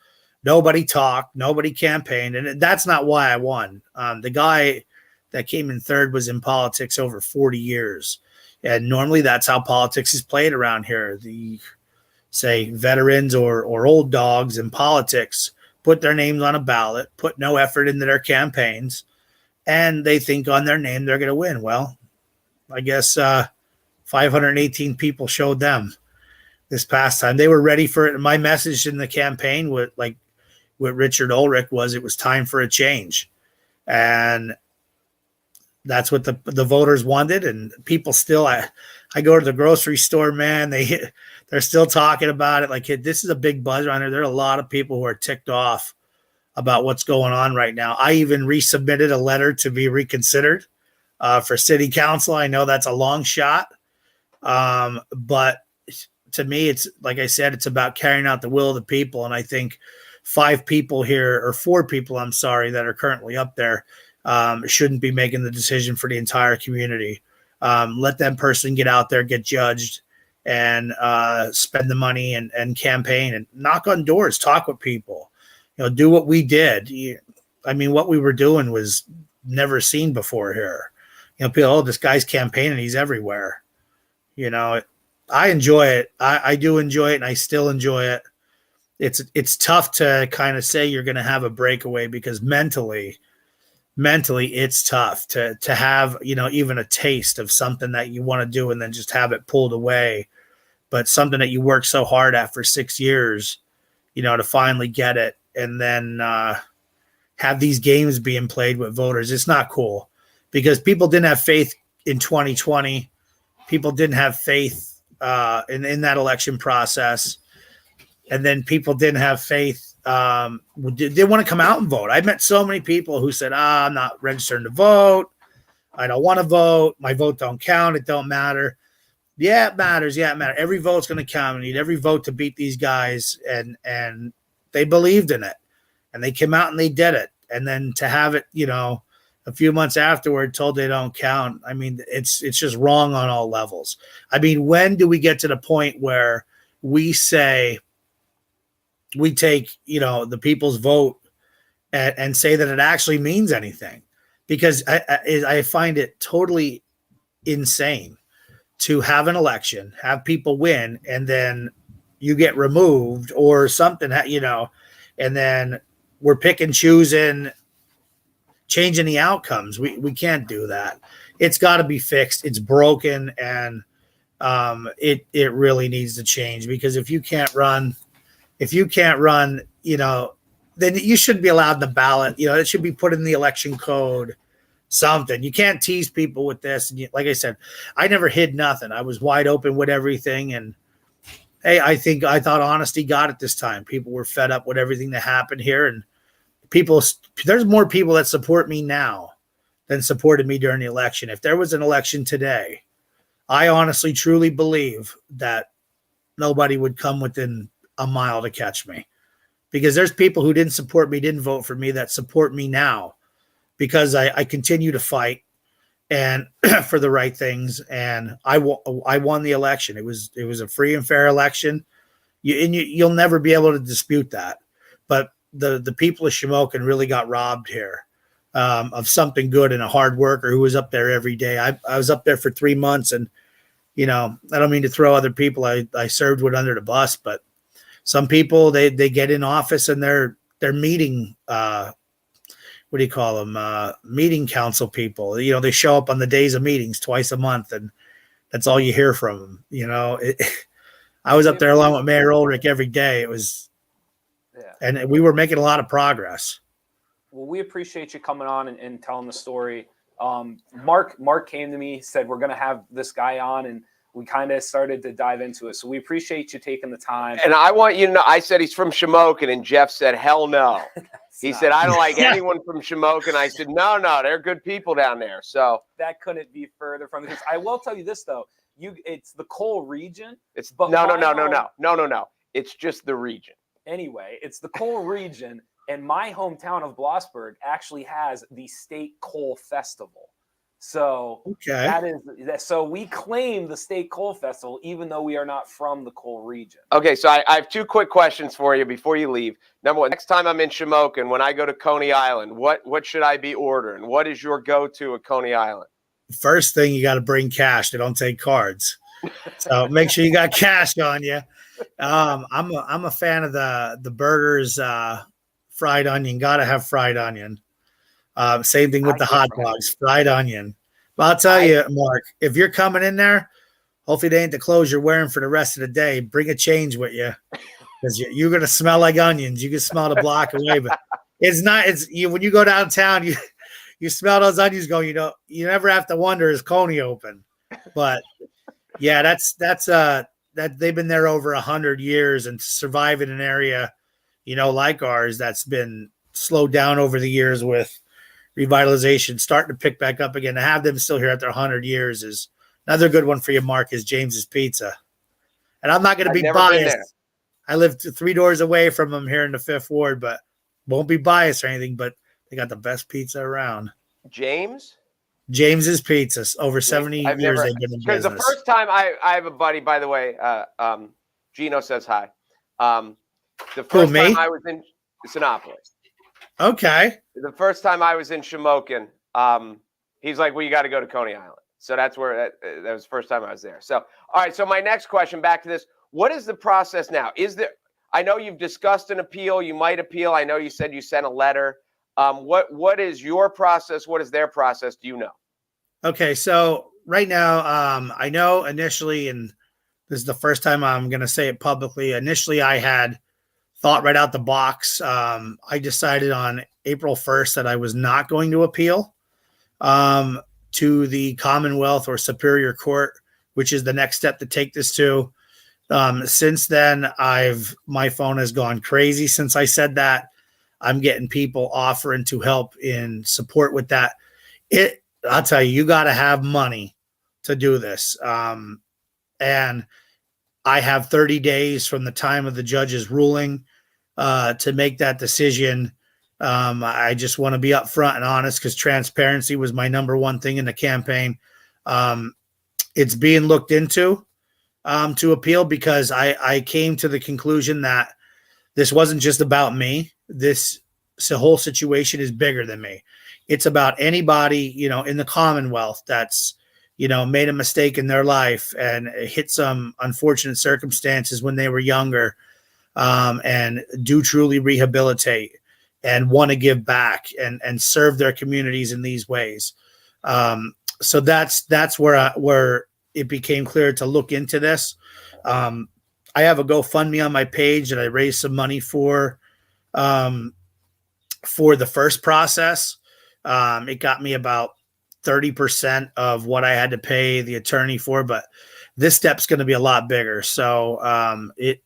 C: Nobody talked, nobody campaigned, and that's not why I won. The guy that came in third was in politics over 40 years. And normally that's how politics is played around here. The, say, veterans or old dogs in politics put their names on a ballot, put no effort into their campaigns, and they think on their name they're going to win. Well, I guess 518 people showed them this past time. They were ready for it. And my message in the campaign with Richard Ulrich was it was time for a change. And that's what the voters wanted. And people still, I go to the grocery store, man, they're still talking about it. Like, this is a big buzz around here. There are a lot of people who are ticked off about what's going on right now. I even resubmitted a letter to be reconsidered for city council. I know that's a long shot. But to me, it's like I said, it's about carrying out the will of the people. And I think 4 people, I'm sorry, that are currently up there shouldn't be making the decision for the entire community. Let that person get out there, get judged, and spend the money and campaign and knock on doors, talk with people, do what we did. I mean, what we were doing was never seen before here. People, this guy's campaigning, he's everywhere. I enjoy it. I do enjoy it, and I still enjoy it. It's tough to kind of say you're going to have a breakaway, because mentally it's tough to have, even a taste of something that you want to do and then just have it pulled away. But something that you work so hard at for 6 years, to finally get it, and then have these games being played with voters. It's not cool, because people didn't have faith in 2020. People didn't have faith in that election process. And then people didn't have faith. They want to come out and vote. I met so many people who said, I'm not registering to vote. I don't want to vote. My vote don't count. It don't matter. Yeah, it matters. Yeah, it matters. Every vote's going to count. I need every vote to beat these guys. And they believed in it. And they came out and they did it. And then to have it, a few months afterward told they don't count. I mean, it's just wrong on all levels. I mean, when do we get to the point where we say we take, the people's vote and say that it actually means anything? Because I find it totally insane to have an election, have people win, and then you get removed or something, and then we're picking, choosing, changing the outcomes. We can't do that. It's got to be fixed. It's broken, and it really needs to change, because if you can't run, then you shouldn't be allowed the ballot. It should be put in the election code, something. You can't tease people with this. And like I said, I never hid nothing. I was wide open with everything. And hey, I thought honesty got it this time. People were fed up with everything that happened here, and there's more people that support me now than supported me during the election. If there was an election today, I honestly, truly believe that nobody would come within a mile to catch me, because there's people who didn't support me, didn't vote for me, that support me now, because I continue to fight and for the right things. And I won the election. It was a free and fair election. You'll never be able to dispute that. But the people of Shamokin really got robbed here. of something good and a hard worker who was up there every day. I was up there for 3 months, and I don't mean to throw other people I served with under the bus, but some people they get in office and they're meeting what do you call them? Meeting council people. They show up on the days of meetings twice a month, and that's all you hear from them. I was up there along with Mayor Ulrich every day. It was, and we were making a lot of progress.
A: Well, we appreciate you coming on and telling the story. Mark came to me, said we're going to have this guy on, and we kind of started to dive into it. So we appreciate you taking the time.
B: And I want you to know, I said he's from Shamokin, and Jeff said, hell no. He said, I don't like anyone from Shamokin. I said, no, they're good people down there. So
A: that couldn't be further from the truth. I will tell you this, though. It's the Cole region.
B: No. It's just the region.
A: Anyway, it's the Cole region, and my hometown of Blossburg actually has the State Coal Festival. So so we claim the State Coal Festival, even though we are not from the coal region.
B: Okay, so I have 2 quick questions for you before you leave. Number 1, next time I'm in Shamokin, when I go to Coney Island, what should I be ordering? What is your go-to at Coney Island?
C: First thing, you got to bring cash. They don't take cards, so make sure you got cash on you. I'm a fan of the burgers, fried onion. Got to have fried onion. Same thing with the hot dogs, fried onion. But I'll tell you, Mark, if you're coming in there, hopefully they ain't the clothes you're wearing for the rest of the day. Bring a change with you, because you're going to smell like onions. You can smell the block away, but it's not. When you go downtown, you smell those onions going. You never have to wonder, is Coney open? But yeah, that's that they've been there over 100 years, and to survive in an area, like ours, that's been slowed down over the years with revitalization, starting to pick back up again. To have them still here after 100 years is another good one for you, Mark, is James's Pizza. And I'm not going to be biased. I live 3 doors away from them here in the 5th Ward, but won't be biased or anything, but they got the best pizza around. James's Pizza. Over 70 years they've been in business.
B: The first time I have a buddy, by the way, Gino says hi. The first time I was in Sinopolis.
C: Okay.
B: The first time I was in Shamokin, he's like, well, you got to go to Coney Island. So that's where that was the first time I was there. So, all right. So my next question, back to this, what is the process now? I know you've discussed an appeal. You might appeal. I know you said you sent a letter. What is your process? What is their process? Do you know? Okay.
C: So right now, I know initially, and this is the first time I'm going to say it publicly. Initially, I had thought right out the box. I decided on April 1st that I was not going to appeal to the Commonwealth or Superior Court, which is the next step to take this to. Since then, my phone has gone crazy since I said that. I'm getting people offering to help in support with that. I'll tell you, you got to have money to do this. And I have 30 days from the time of the judge's ruling to make that decision. I just want to be upfront and honest, because transparency was my number one thing in the campaign. It's being looked into to appeal, because I came to the conclusion that this wasn't just about me. This whole situation is bigger than me. It's about anybody, in the Commonwealth that's, made a mistake in their life and hit some unfortunate circumstances when they were younger, and do truly rehabilitate and want to give back and serve their communities in these ways. So that's where it became clear to look into this. I have a GoFundMe on my page that I raised some money for the first process. It got me about 30% of what I had to pay the attorney for, but this step's going to be a lot bigger. So it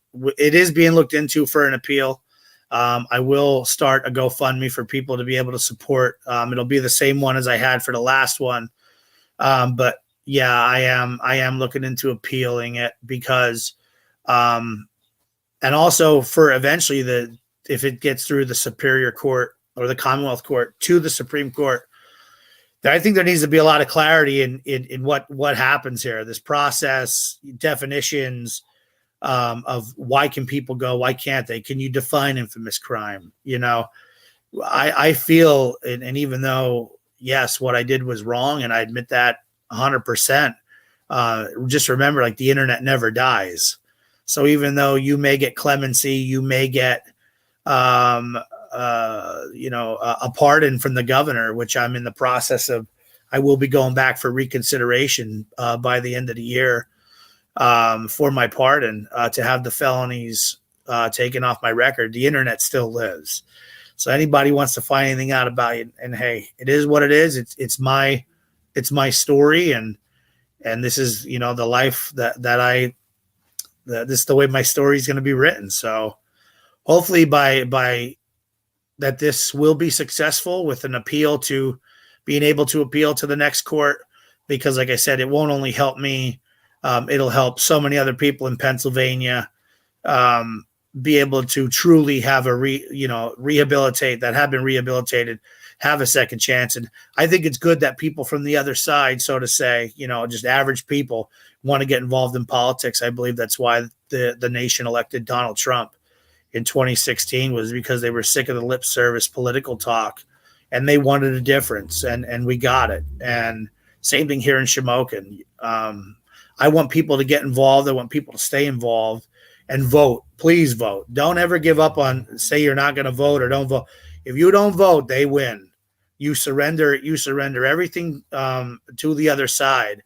C: is being looked into for an appeal. I will start a GoFundMe for people to be able to support. It'll be the same one as I had for the last one. But yeah, I am looking into appealing it, because, and also for eventually if it gets through the Superior Court or the Commonwealth Court to the Supreme Court, I think there needs to be a lot of clarity in what happens here. This process, definitions of why can people go, why can't they? Can you define infamous crime? I feel, and even though, yes, what I did was wrong, and I admit that 100%, just remember, like, the internet never dies. So even though you may get clemency, you may get, a pardon from the governor, which I'm in the process of. I will be going back for reconsideration by the end of the year for my pardon to have the felonies taken off my record. The internet still lives. So anybody wants to find anything out about it, and hey, it is what it is. It's my story, and this is, the life that this is the way my story is going to be written. So hopefully by that this will be successful with an appeal to being able to appeal to the next court, because like I said, it won't only help me, it'll help so many other people in Pennsylvania be able to truly have a rehabilitate that have been rehabilitated, have a second chance. And I think it's good that people from the other side, so to say, just average people, want to get involved in politics. I believe that's why the nation elected Donald Trump in 2016, was because they were sick of the lip service political talk, and they wanted a difference, and we got it. And same thing here in Shamokin. I want people to get involved. I want people to stay involved and vote. Please vote. Don't ever give up on, say you're not going to vote or don't vote. If you don't vote, they win. You surrender everything to the other side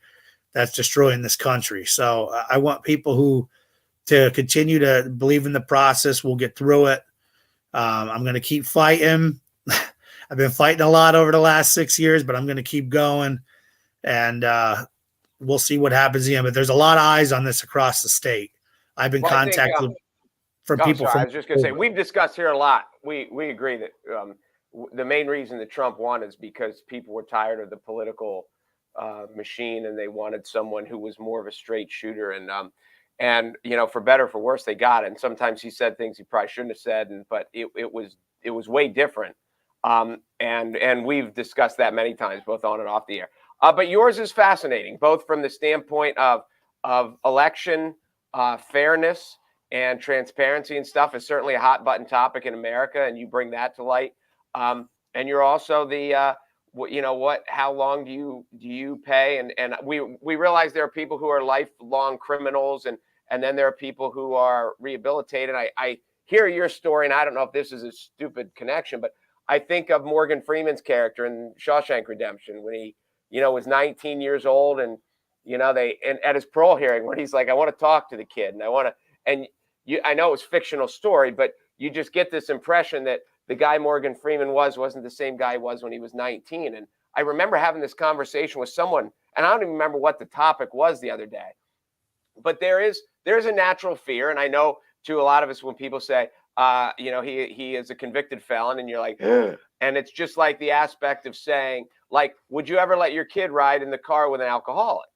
C: that's destroying this country. So I want people to continue to believe in the process. We'll get through it. I'm going to keep fighting. I've been fighting a lot over the last 6 years, but I'm going to keep going, and we'll see what happens again. But there's a lot of eyes on this across the state. I've been contacted from people.
B: I was just going to say, we've discussed here a lot. We agree that the main reason that Trump won is because people were tired of the political machine, and they wanted someone who was more of a straight shooter. And for better or for worse, they got it. And sometimes he said things he probably shouldn't have said, but it was way different. And we've discussed that many times, both on and off the air. But yours is fascinating, both from the standpoint of election fairness and transparency and stuff. Is certainly a hot button topic in America, and you bring that to light. And you're also the how long do you pay? And we realize there are people who are lifelong criminals, and then there are people who are rehabilitated. I hear your story, and I don't know if this is a stupid connection, but I think of Morgan Freeman's character in Shawshank Redemption when he, was 19 years old, and at his parole hearing when he's like, I want to talk to the kid, and I know it was a fictional story, but you just get this impression that the guy Morgan Freeman wasn't the same guy he was when he was 19. And I remember having this conversation with someone, and I don't even remember what the topic was the other day, but there's a natural fear. And I know to a lot of us, when people say, he is a convicted felon, and you're like, and it's just like the aspect of saying, like, would you ever let your kid ride in the car with an alcoholic?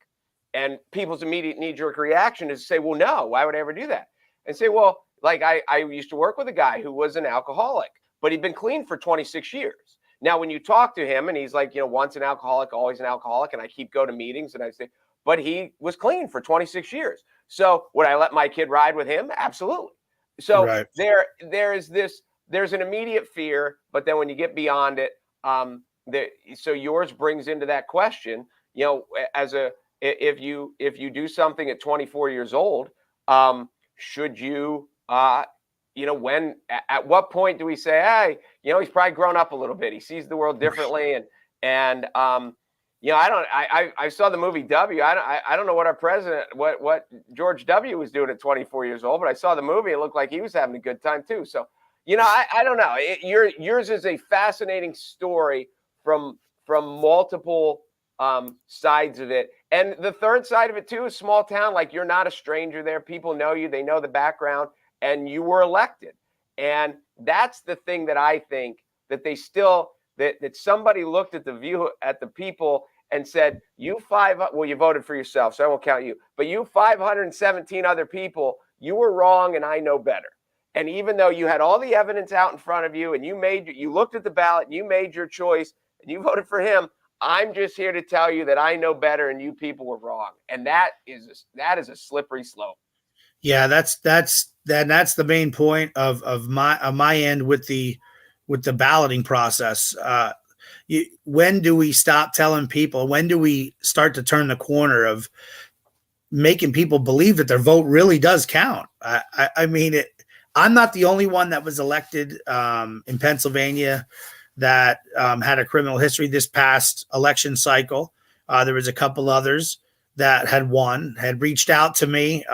B: And people's immediate knee-jerk reaction is to say, well, no, why would I ever do that? And say, well, like I used to work with a guy who was an alcoholic, but he'd been clean for 26 years. Now, when you talk to him and he's like, once an alcoholic, always an alcoholic. And I keep going to meetings and I say, but he was clean for 26 years. So would I let my kid ride with him? Absolutely. So right. There's an immediate fear, but then when you get beyond it, so yours brings into that question, if you do something at 24 years old, should you, at what point do we say, hey, he's probably grown up a little bit. He sees the world differently. I saw the movie W. I don't know what our president, what George W. was doing at 24 years old, but I saw the movie. It looked like he was having a good time too. So, I don't know. Yours is a fascinating story from multiple sides of it. And the third side of it too is small town. Like, you're not a stranger there. People know you. They know the background, and you were elected. And that's the thing that I think that they still, that somebody looked at the people and said, you voted for yourself, so I won't count you, but you 517 other people, you were wrong, and I know better. And even though you had all the evidence out in front of you, and you looked at the ballot, and you made your choice, and you voted for him, I'm just here to tell you that I know better, and you people were wrong. And that is a slippery slope. Yeah,
C: that's the main point of my end with the the balloting process. When do we stop telling people? When do we start to turn the corner of making people believe that their vote really does count? I mean, I'm not the only one that was elected in Pennsylvania that had a criminal history this past election cycle. There was a couple others that had reached out to me.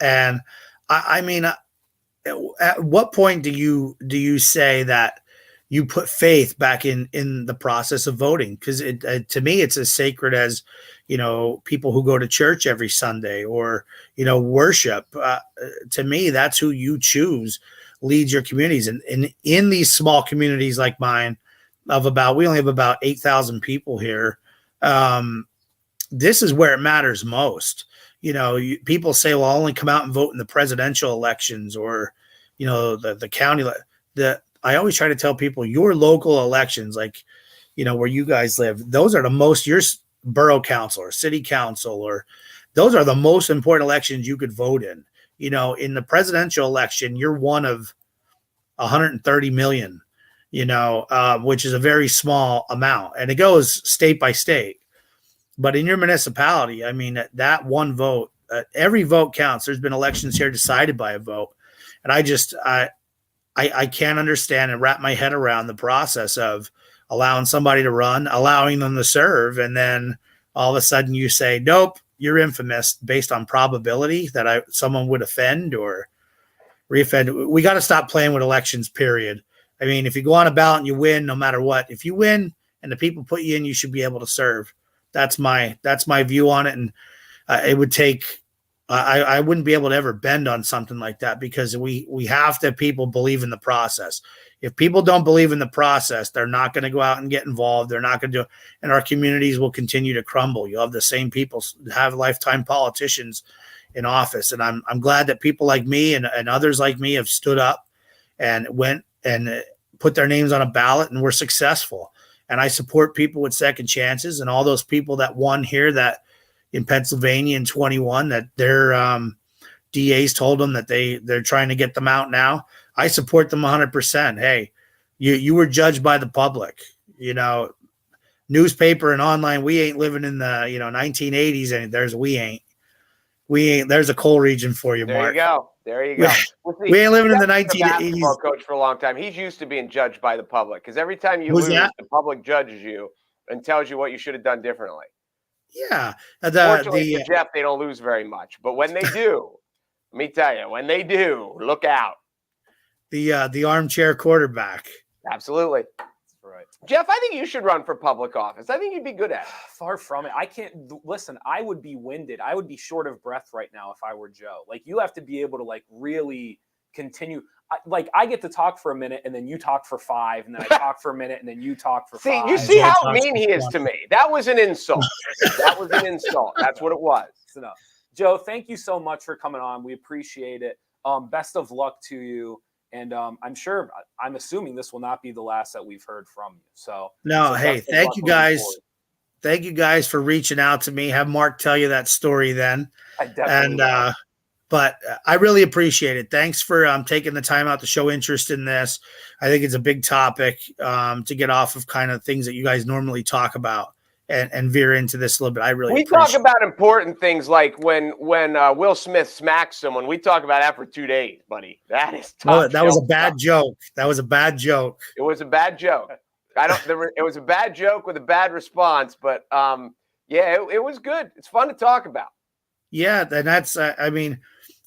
C: And I mean, at what point do you say that you put faith back in the process of voting? Because to me, it's as sacred as, people who go to church every Sunday or, worship. To me, that's who you choose leads your communities. And in these small communities like mine we only have about 8,000 people here. This is where it matters most. People say, well, I'll only come out and vote in the presidential elections or, the county. I always try to tell people your local elections, like, where you guys live, those are the most, your borough council or city council, or those are the most important elections you could vote in. In the presidential election, you're one of 130 million, which is a very small amount, and it goes state by state. But in your municipality, I mean, that one vote, every vote counts. There's been elections here decided by a vote. And I can't understand and wrap my head around the process of allowing somebody to run, allowing them to serve. And then all of a sudden you say, nope, you're infamous based on probability that someone would offend or reoffend. We got to stop playing with elections, period. I mean, if you go on a ballot and you win, no matter what, if you win and the people put you in, you should be able to serve. That's my view on it. And it would take, I wouldn't be able to ever bend on something like that, because we have to people believe in the process. If people don't believe in the process, they're not going to go out and get involved. They're not going to do it. And our communities will continue to crumble. You'll have the same people have lifetime politicians in office. And I'm glad that people like me and others like me have stood up and went and put their names on a ballot and were successful. And I support people with second chances, and all those people that won here that in Pennsylvania in 21 that their DAs told them that they're trying to get them out now. I support them 100%. Hey, you were judged by the public, newspaper and online. We ain't living in the 1980s, and there's a coal region for you, Mark.
B: There you go.
C: We ain't living in the 1980s.
B: Coach for a long time. He's used to being judged by the public, because every time you lose, the public judges you and tells you what you should have done differently.
C: Yeah.
B: Fortunately for Jeff, they don't lose very much. But when they do, let me tell you, when they do, look out.
C: The armchair quarterback.
B: Absolutely.
A: Right.
B: Jeff, I think you should run for public office. I think you'd be good at it.
A: Far from it. I can't listen. I would be winded. I would be short of breath right now if I were Joe. Like, you have to be able to really continue. I get to talk for a minute, and then you talk for 5, and then I talk for a minute, and then you talk for 5.
B: See, you see how mean he is to me. That was an insult. That was an insult. That's what it was.
A: Enough. Joe, thank you so much for coming on. We appreciate it. Best of luck to you. And I'm assuming this will not be the last that we've heard from you. So
C: hey, thank you guys. Thank you guys for reaching out to me. Have Mark tell you that story then.
A: I definitely will.
C: But I really appreciate it. Thanks for taking the time out to show interest in this. I think it's a big topic to get off of kind of things that you guys normally talk about and veer into this a little bit.
B: We talk about important things like when Will Smith smacks someone. We talk about that for 2 days, buddy. That is tough.
C: That was a bad joke. That was a bad joke.
B: It was a bad joke. It was a bad joke with a bad response, but it was good. It's fun to talk about. Yeah,
C: and that's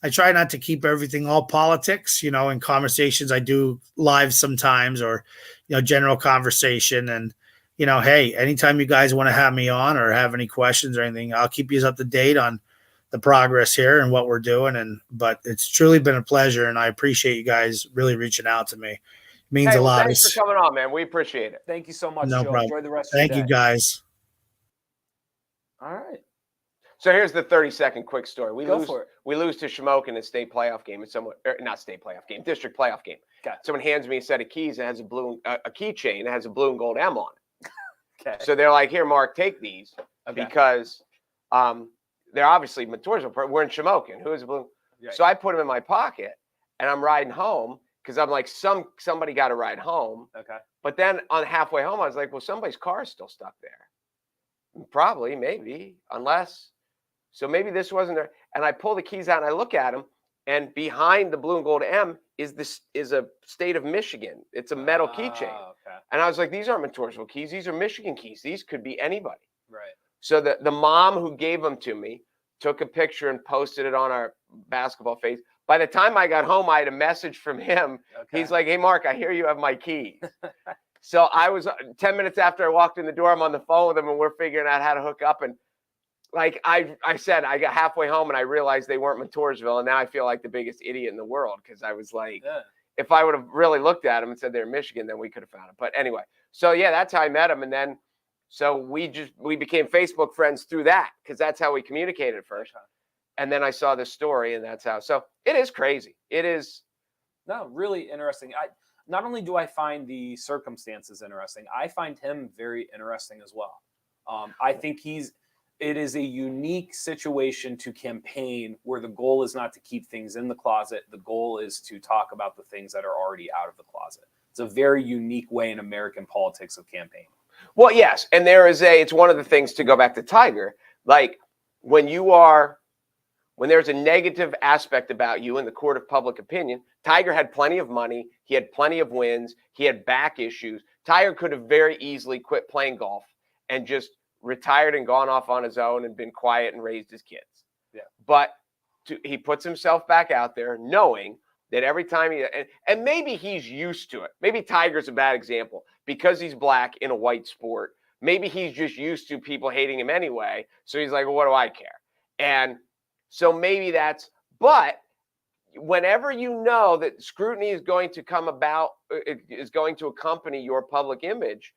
C: I try not to keep everything all politics, in conversations. I do live sometimes or, general conversation. And, hey, anytime you guys want to have me on or have any questions or anything, I'll keep you up to date on the progress here and what we're doing. But it's truly been a pleasure. And I appreciate you guys really reaching out to me. It means a lot.
B: Thanks for coming on, man. We appreciate it.
A: Thank you so much,
C: no
A: Joe.
C: problem.
A: Enjoy the rest of your day.
C: Thank you, guys.
A: All right.
B: So here's the 30-second quick story. We lose to Shamokin in a state playoff game. It's district playoff game.
A: Okay.
B: Someone hands me a set of keys and has a keychain that has a blue and gold M on it.
A: Okay.
B: So they're like, here, Mark, take these because they're obviously Matoorsville. We're in Shamokin. Who is a blue? Right. So I put them in my pocket and I'm riding home because I'm like, somebody got to ride home.
A: Okay.
B: But then on halfway home, I was like, well, somebody's car is still stuck there. Probably, maybe, unless. So maybe this wasn't there. And I pull the keys out and I look at them, and behind the blue and gold M is a state of Michigan. It's a metal keychain.
A: Okay.
B: And I was like, these aren't Montoursville keys. These are Michigan keys. These could be anybody.
A: Right.
B: So the mom who gave them to me took a picture and posted it on our basketball page. By the time I got home, I had a message from him.
A: Okay.
B: He's like, hey, Mark, I hear you have my keys. So I was 10 minutes after I walked in the door, I'm on the phone with him and we're figuring out how to hook up. And like I said, I got halfway home and I realized they weren't Montoursville. And now I feel like the biggest idiot in the world, because I was like, if I would have really looked at them and said they're Michigan, then we could have found them. But anyway, so yeah, that's how I met him. And then so we became Facebook friends through that, because that's how we communicated first.
A: Okay.
B: And then I saw this story, and that's how. So it is crazy. It is.
A: No, really interesting. Not only do I find the circumstances interesting, I find him very interesting as well. I think it is a unique situation to campaign where the goal is not to keep things in the closet. The goal is to talk about the things that are already out of the closet. It's a very unique way in American politics of campaigning.
B: Well, yes. And it's one of the things, to go back to Tiger, like when there's a negative aspect about you in the court of public opinion, Tiger had plenty of money. He had plenty of wins. He had back issues. Tiger could have very easily quit playing golf and just retired and gone off on his own and been quiet and raised his kids.
A: Yeah.
B: But he puts himself back out there knowing that every time and maybe he's used to it. Maybe Tiger's a bad example because he's black in a white sport. Maybe he's just used to people hating him anyway. So he's like, well, what do I care? And so maybe but whenever you know that scrutiny is going to come about, it is going to accompany your public image,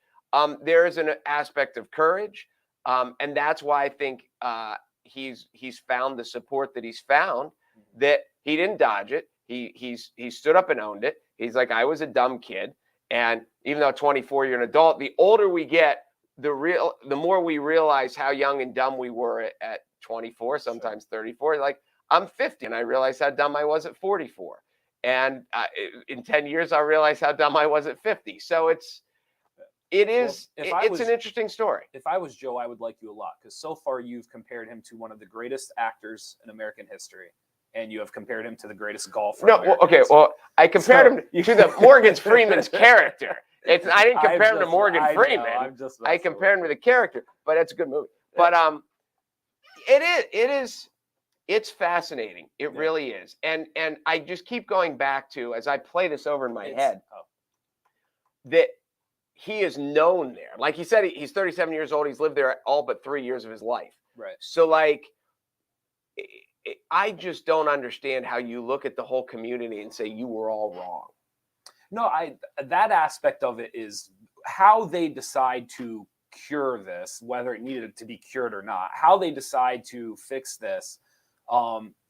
B: there is an aspect of courage. And that's why I think he's found the support that he's found, that he didn't dodge it. He stood up and owned it. He's like, I was a dumb kid. And even though at 24, you're an adult, the older we get, the more we realize how young and dumb we were at 24, sometimes 34. Like, I'm 50 and I realize how dumb I was at 44. And in 10 years, I'll realize how dumb I was at 50. So it's an interesting story.
A: If I was Joe, I would like you a lot, because so far you've compared him to one of the greatest actors in American history, and you have compared him to the greatest golfer.
B: I compared him to the Morgan Freeman's character. I didn't compare him to Morgan Freeman. I compared him to the character, but it's a good movie. But it's fascinating. It really is. And I just keep going back to, as I play this over in my head, that he is known there. Like he said, he's 37 years old. He's lived there all but 3 years of his life.
A: Right.
B: So like, I just don't understand how you look at the whole community and say you were all wrong.
A: No, that aspect of it is how they decide to cure this, whether it needed to be cured or not. How they decide to fix this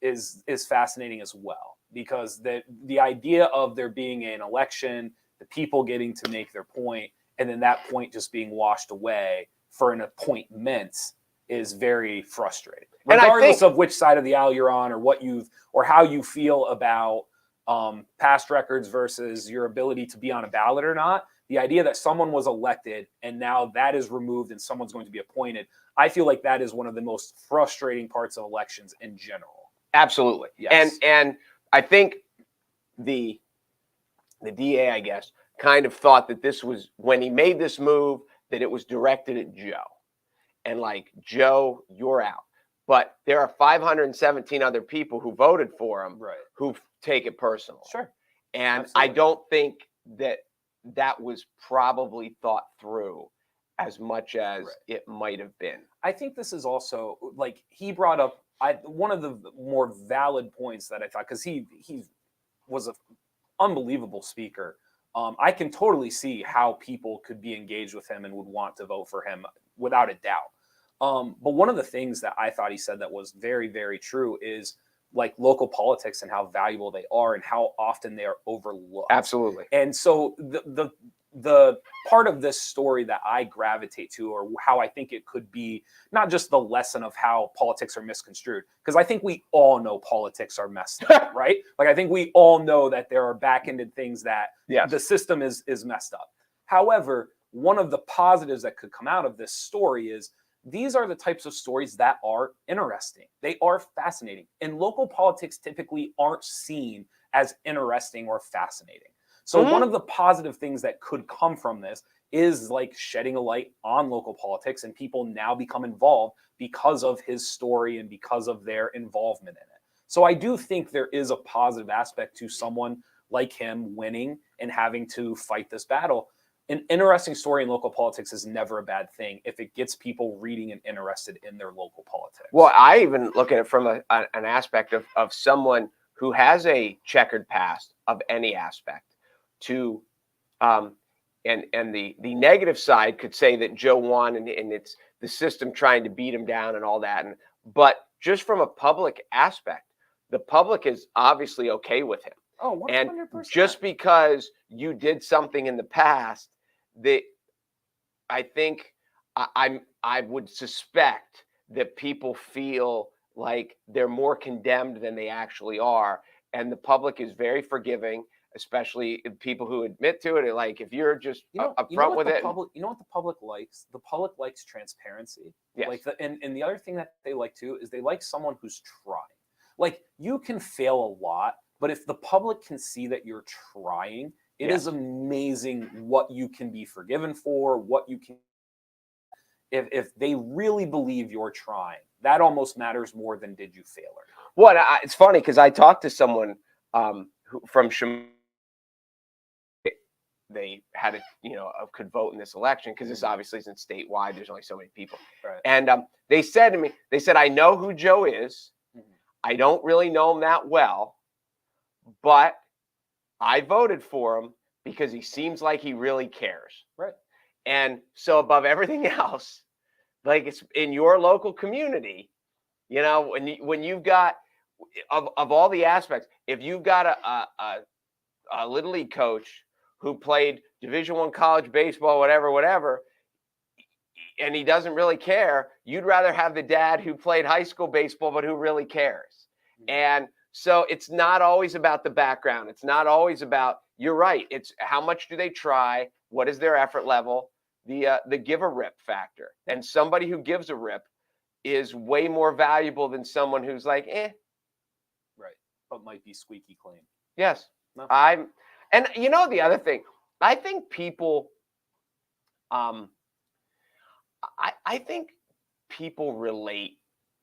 A: is fascinating as well, because the idea of there being an election, the people getting to make their point, and then that point just being washed away for an appointment is very frustrating. Regardless of which side of the aisle you're on, or how you feel about past records versus your ability to be on a ballot or not, the idea that someone was elected and now that is removed and someone's going to be appointed, I feel like that is one of the most frustrating parts of elections in general.
B: Absolutely.
A: Yes.
B: And I think the DA, I guess, kind of thought that this was, when he made this move, that it was directed at Joe. And like, Joe, you're out. But there are 517 other people who voted for him,
A: right,
B: who take it personal.
A: Sure.
B: And
A: Absolutely.
B: I don't think that was probably thought through as much as it might have been.
A: I think this is also, like, he brought up one of the more valid points that I thought, because he was an unbelievable speaker. I can totally see how people could be engaged with him and would want to vote for him without a doubt. But one of the things that I thought he said that was very, very true is like local politics and how valuable they are and how often they are overlooked.
B: Absolutely.
A: And so the the part of this story that I gravitate to, or how I think it could be not just the lesson of how politics are misconstrued, because I think we all know politics are messed up, right? Like, I think we all know that there are back-ended things that the system is messed up. However, one of the positives that could come out of this story is these are the types of stories that are interesting. They are fascinating. And local politics typically aren't seen as interesting or fascinating. So one of the positive things that could come from this is like shedding a light on local politics, and people now become involved because of his story and because of their involvement in it. So I do think there is a positive aspect to someone like him winning and having to fight this battle. An interesting story in local politics is never a bad thing if it gets people reading and interested in their local politics.
B: Well, I even look at it from an aspect of someone who has a checkered past of any aspect. To and the negative side could say that Joe won and it's the system trying to beat him down and all that. But just from a public aspect, the public is obviously okay with him.
A: Oh, 100%.
B: And just because you did something in the past, that I think I would suspect that people feel like they're more condemned than they actually are. And the public is very forgiving, especially people who admit to it. Like, if you're just upfront with it.
A: You know what the public likes? The public likes transparency.
B: Yes.
A: Like and the other thing that they like too is they like someone who's trying. Like, you can fail a lot, but if the public can see that you're trying, it is amazing what you can be forgiven for, what you can. If they really believe you're trying, that almost matters more than did you fail or not.
B: Well, it's funny because I talked to someone from Shamokin. They had could vote in this election because this obviously isn't statewide. There's only so many people.
A: Right.
B: And they said to me, I know who Joe is. I don't really know him that well, but I voted for him because he seems like he really cares.
A: Right.
B: And so above everything else, like, it's in your local community, when you've got of all the aspects, if you've got a little league coach who played Division I college baseball, whatever, and he doesn't really care, you'd rather have the dad who played high school baseball, but who really cares. And so it's not always about the background. It's not always about, you're right. It's how much do they try? What is their effort level? The give a rip factor. And somebody who gives a rip is way more valuable than someone who's like,
A: Right. But might be squeaky clean.
B: Yes.
A: No.
B: And the other thing, I think people, I think people relate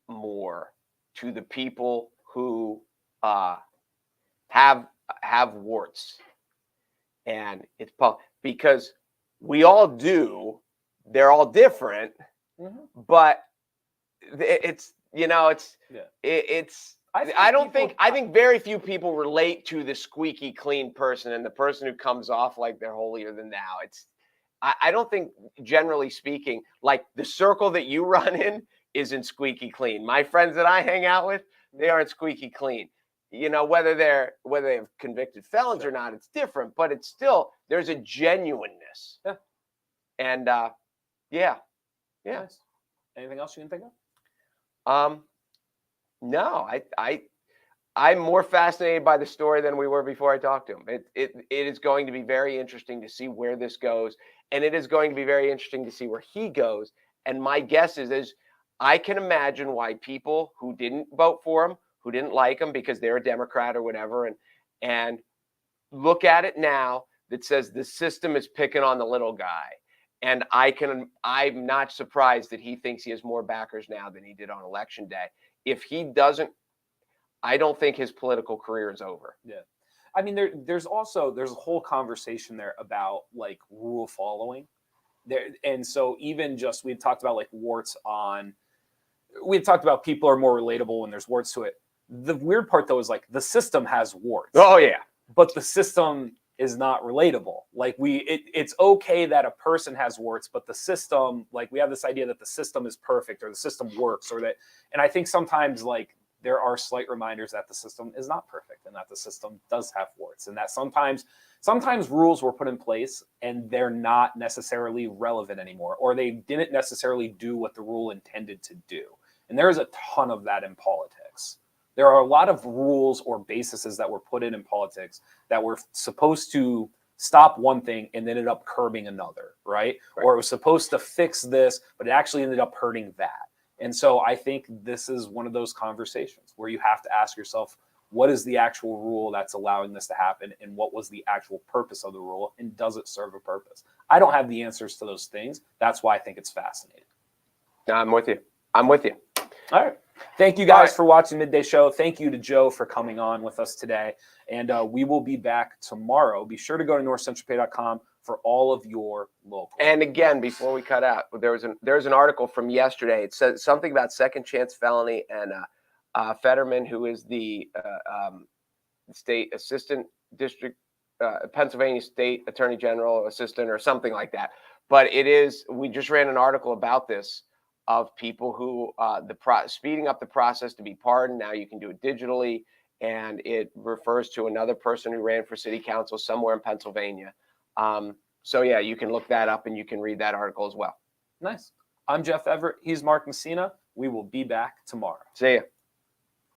B: more to the people who have warts, and it's because we all do. They're all different, but it's I think very few people relate to the squeaky clean person and the person who comes off like they're holier than thou. I don't think, generally speaking, like the circle that you run in isn't squeaky clean. My friends that I hang out with, they aren't squeaky clean. Whether they have convicted felons or not, it's different, but it's still, there's a genuineness.
A: Yeah.
B: And
A: Nice. Anything else you can think
B: of? No, I'm more fascinated by the story than we were before I talked to him. It is going to be very interesting to see where this goes, and it is going to be very interesting to see where he goes. And my guess is I can imagine why people who didn't vote for him, who didn't like him because they're a Democrat or whatever, and look at it now that says the system is picking on the little guy. And I'm not surprised that he thinks he has more backers now than he did on election day. If he doesn't, I don't think his political career is over.
A: Yeah. I mean, there's a whole conversation there about like rule following there. And so even just, we talked about like warts on, we talked about people are more relatable when there's warts to it. The weird part though is like the system has warts.
B: Oh yeah.
A: But the system is not relatable. Like it's okay that a person has warts, but the system, like we have this idea that the system is perfect or the system works or that, and I think sometimes like there are slight reminders that the system is not perfect and that the system does have warts, and that sometimes rules were put in place and they're not necessarily relevant anymore, or they didn't necessarily do what the rule intended to do. And there is a ton of that in politics. There are a lot of rules or bases that were put in politics that were supposed to stop one thing and ended up curbing another, right? Or it was supposed to fix this, but it actually ended up hurting that. And so I think this is one of those conversations where you have to ask yourself, what is the actual rule that's allowing this to happen? And what was the actual purpose of the rule? And does it serve a purpose? I don't have the answers to those things. That's why I think it's fascinating.
B: I'm with you. I'm with you.
A: All right. Thank you guys for watching Midday Show. Thank you to Joe for coming on with us today. And we will be back tomorrow. Be sure to go to NorthcentralPa.com for all of your local.
B: And again, before we cut out, there's an article from yesterday. It says something about second chance felony, and Fetterman, who is the state assistant district, Pennsylvania State Attorney General assistant or something like that. But we just ran an article about this, of people who speeding up the process to be pardoned. Now you can do it digitally, and it refers to another person who ran for city council somewhere in Pennsylvania. So yeah, you can look that up and you can read that article as well.
A: Nice. I'm Jeff Everett. He's Mark Messina. We will be back tomorrow.
B: See ya.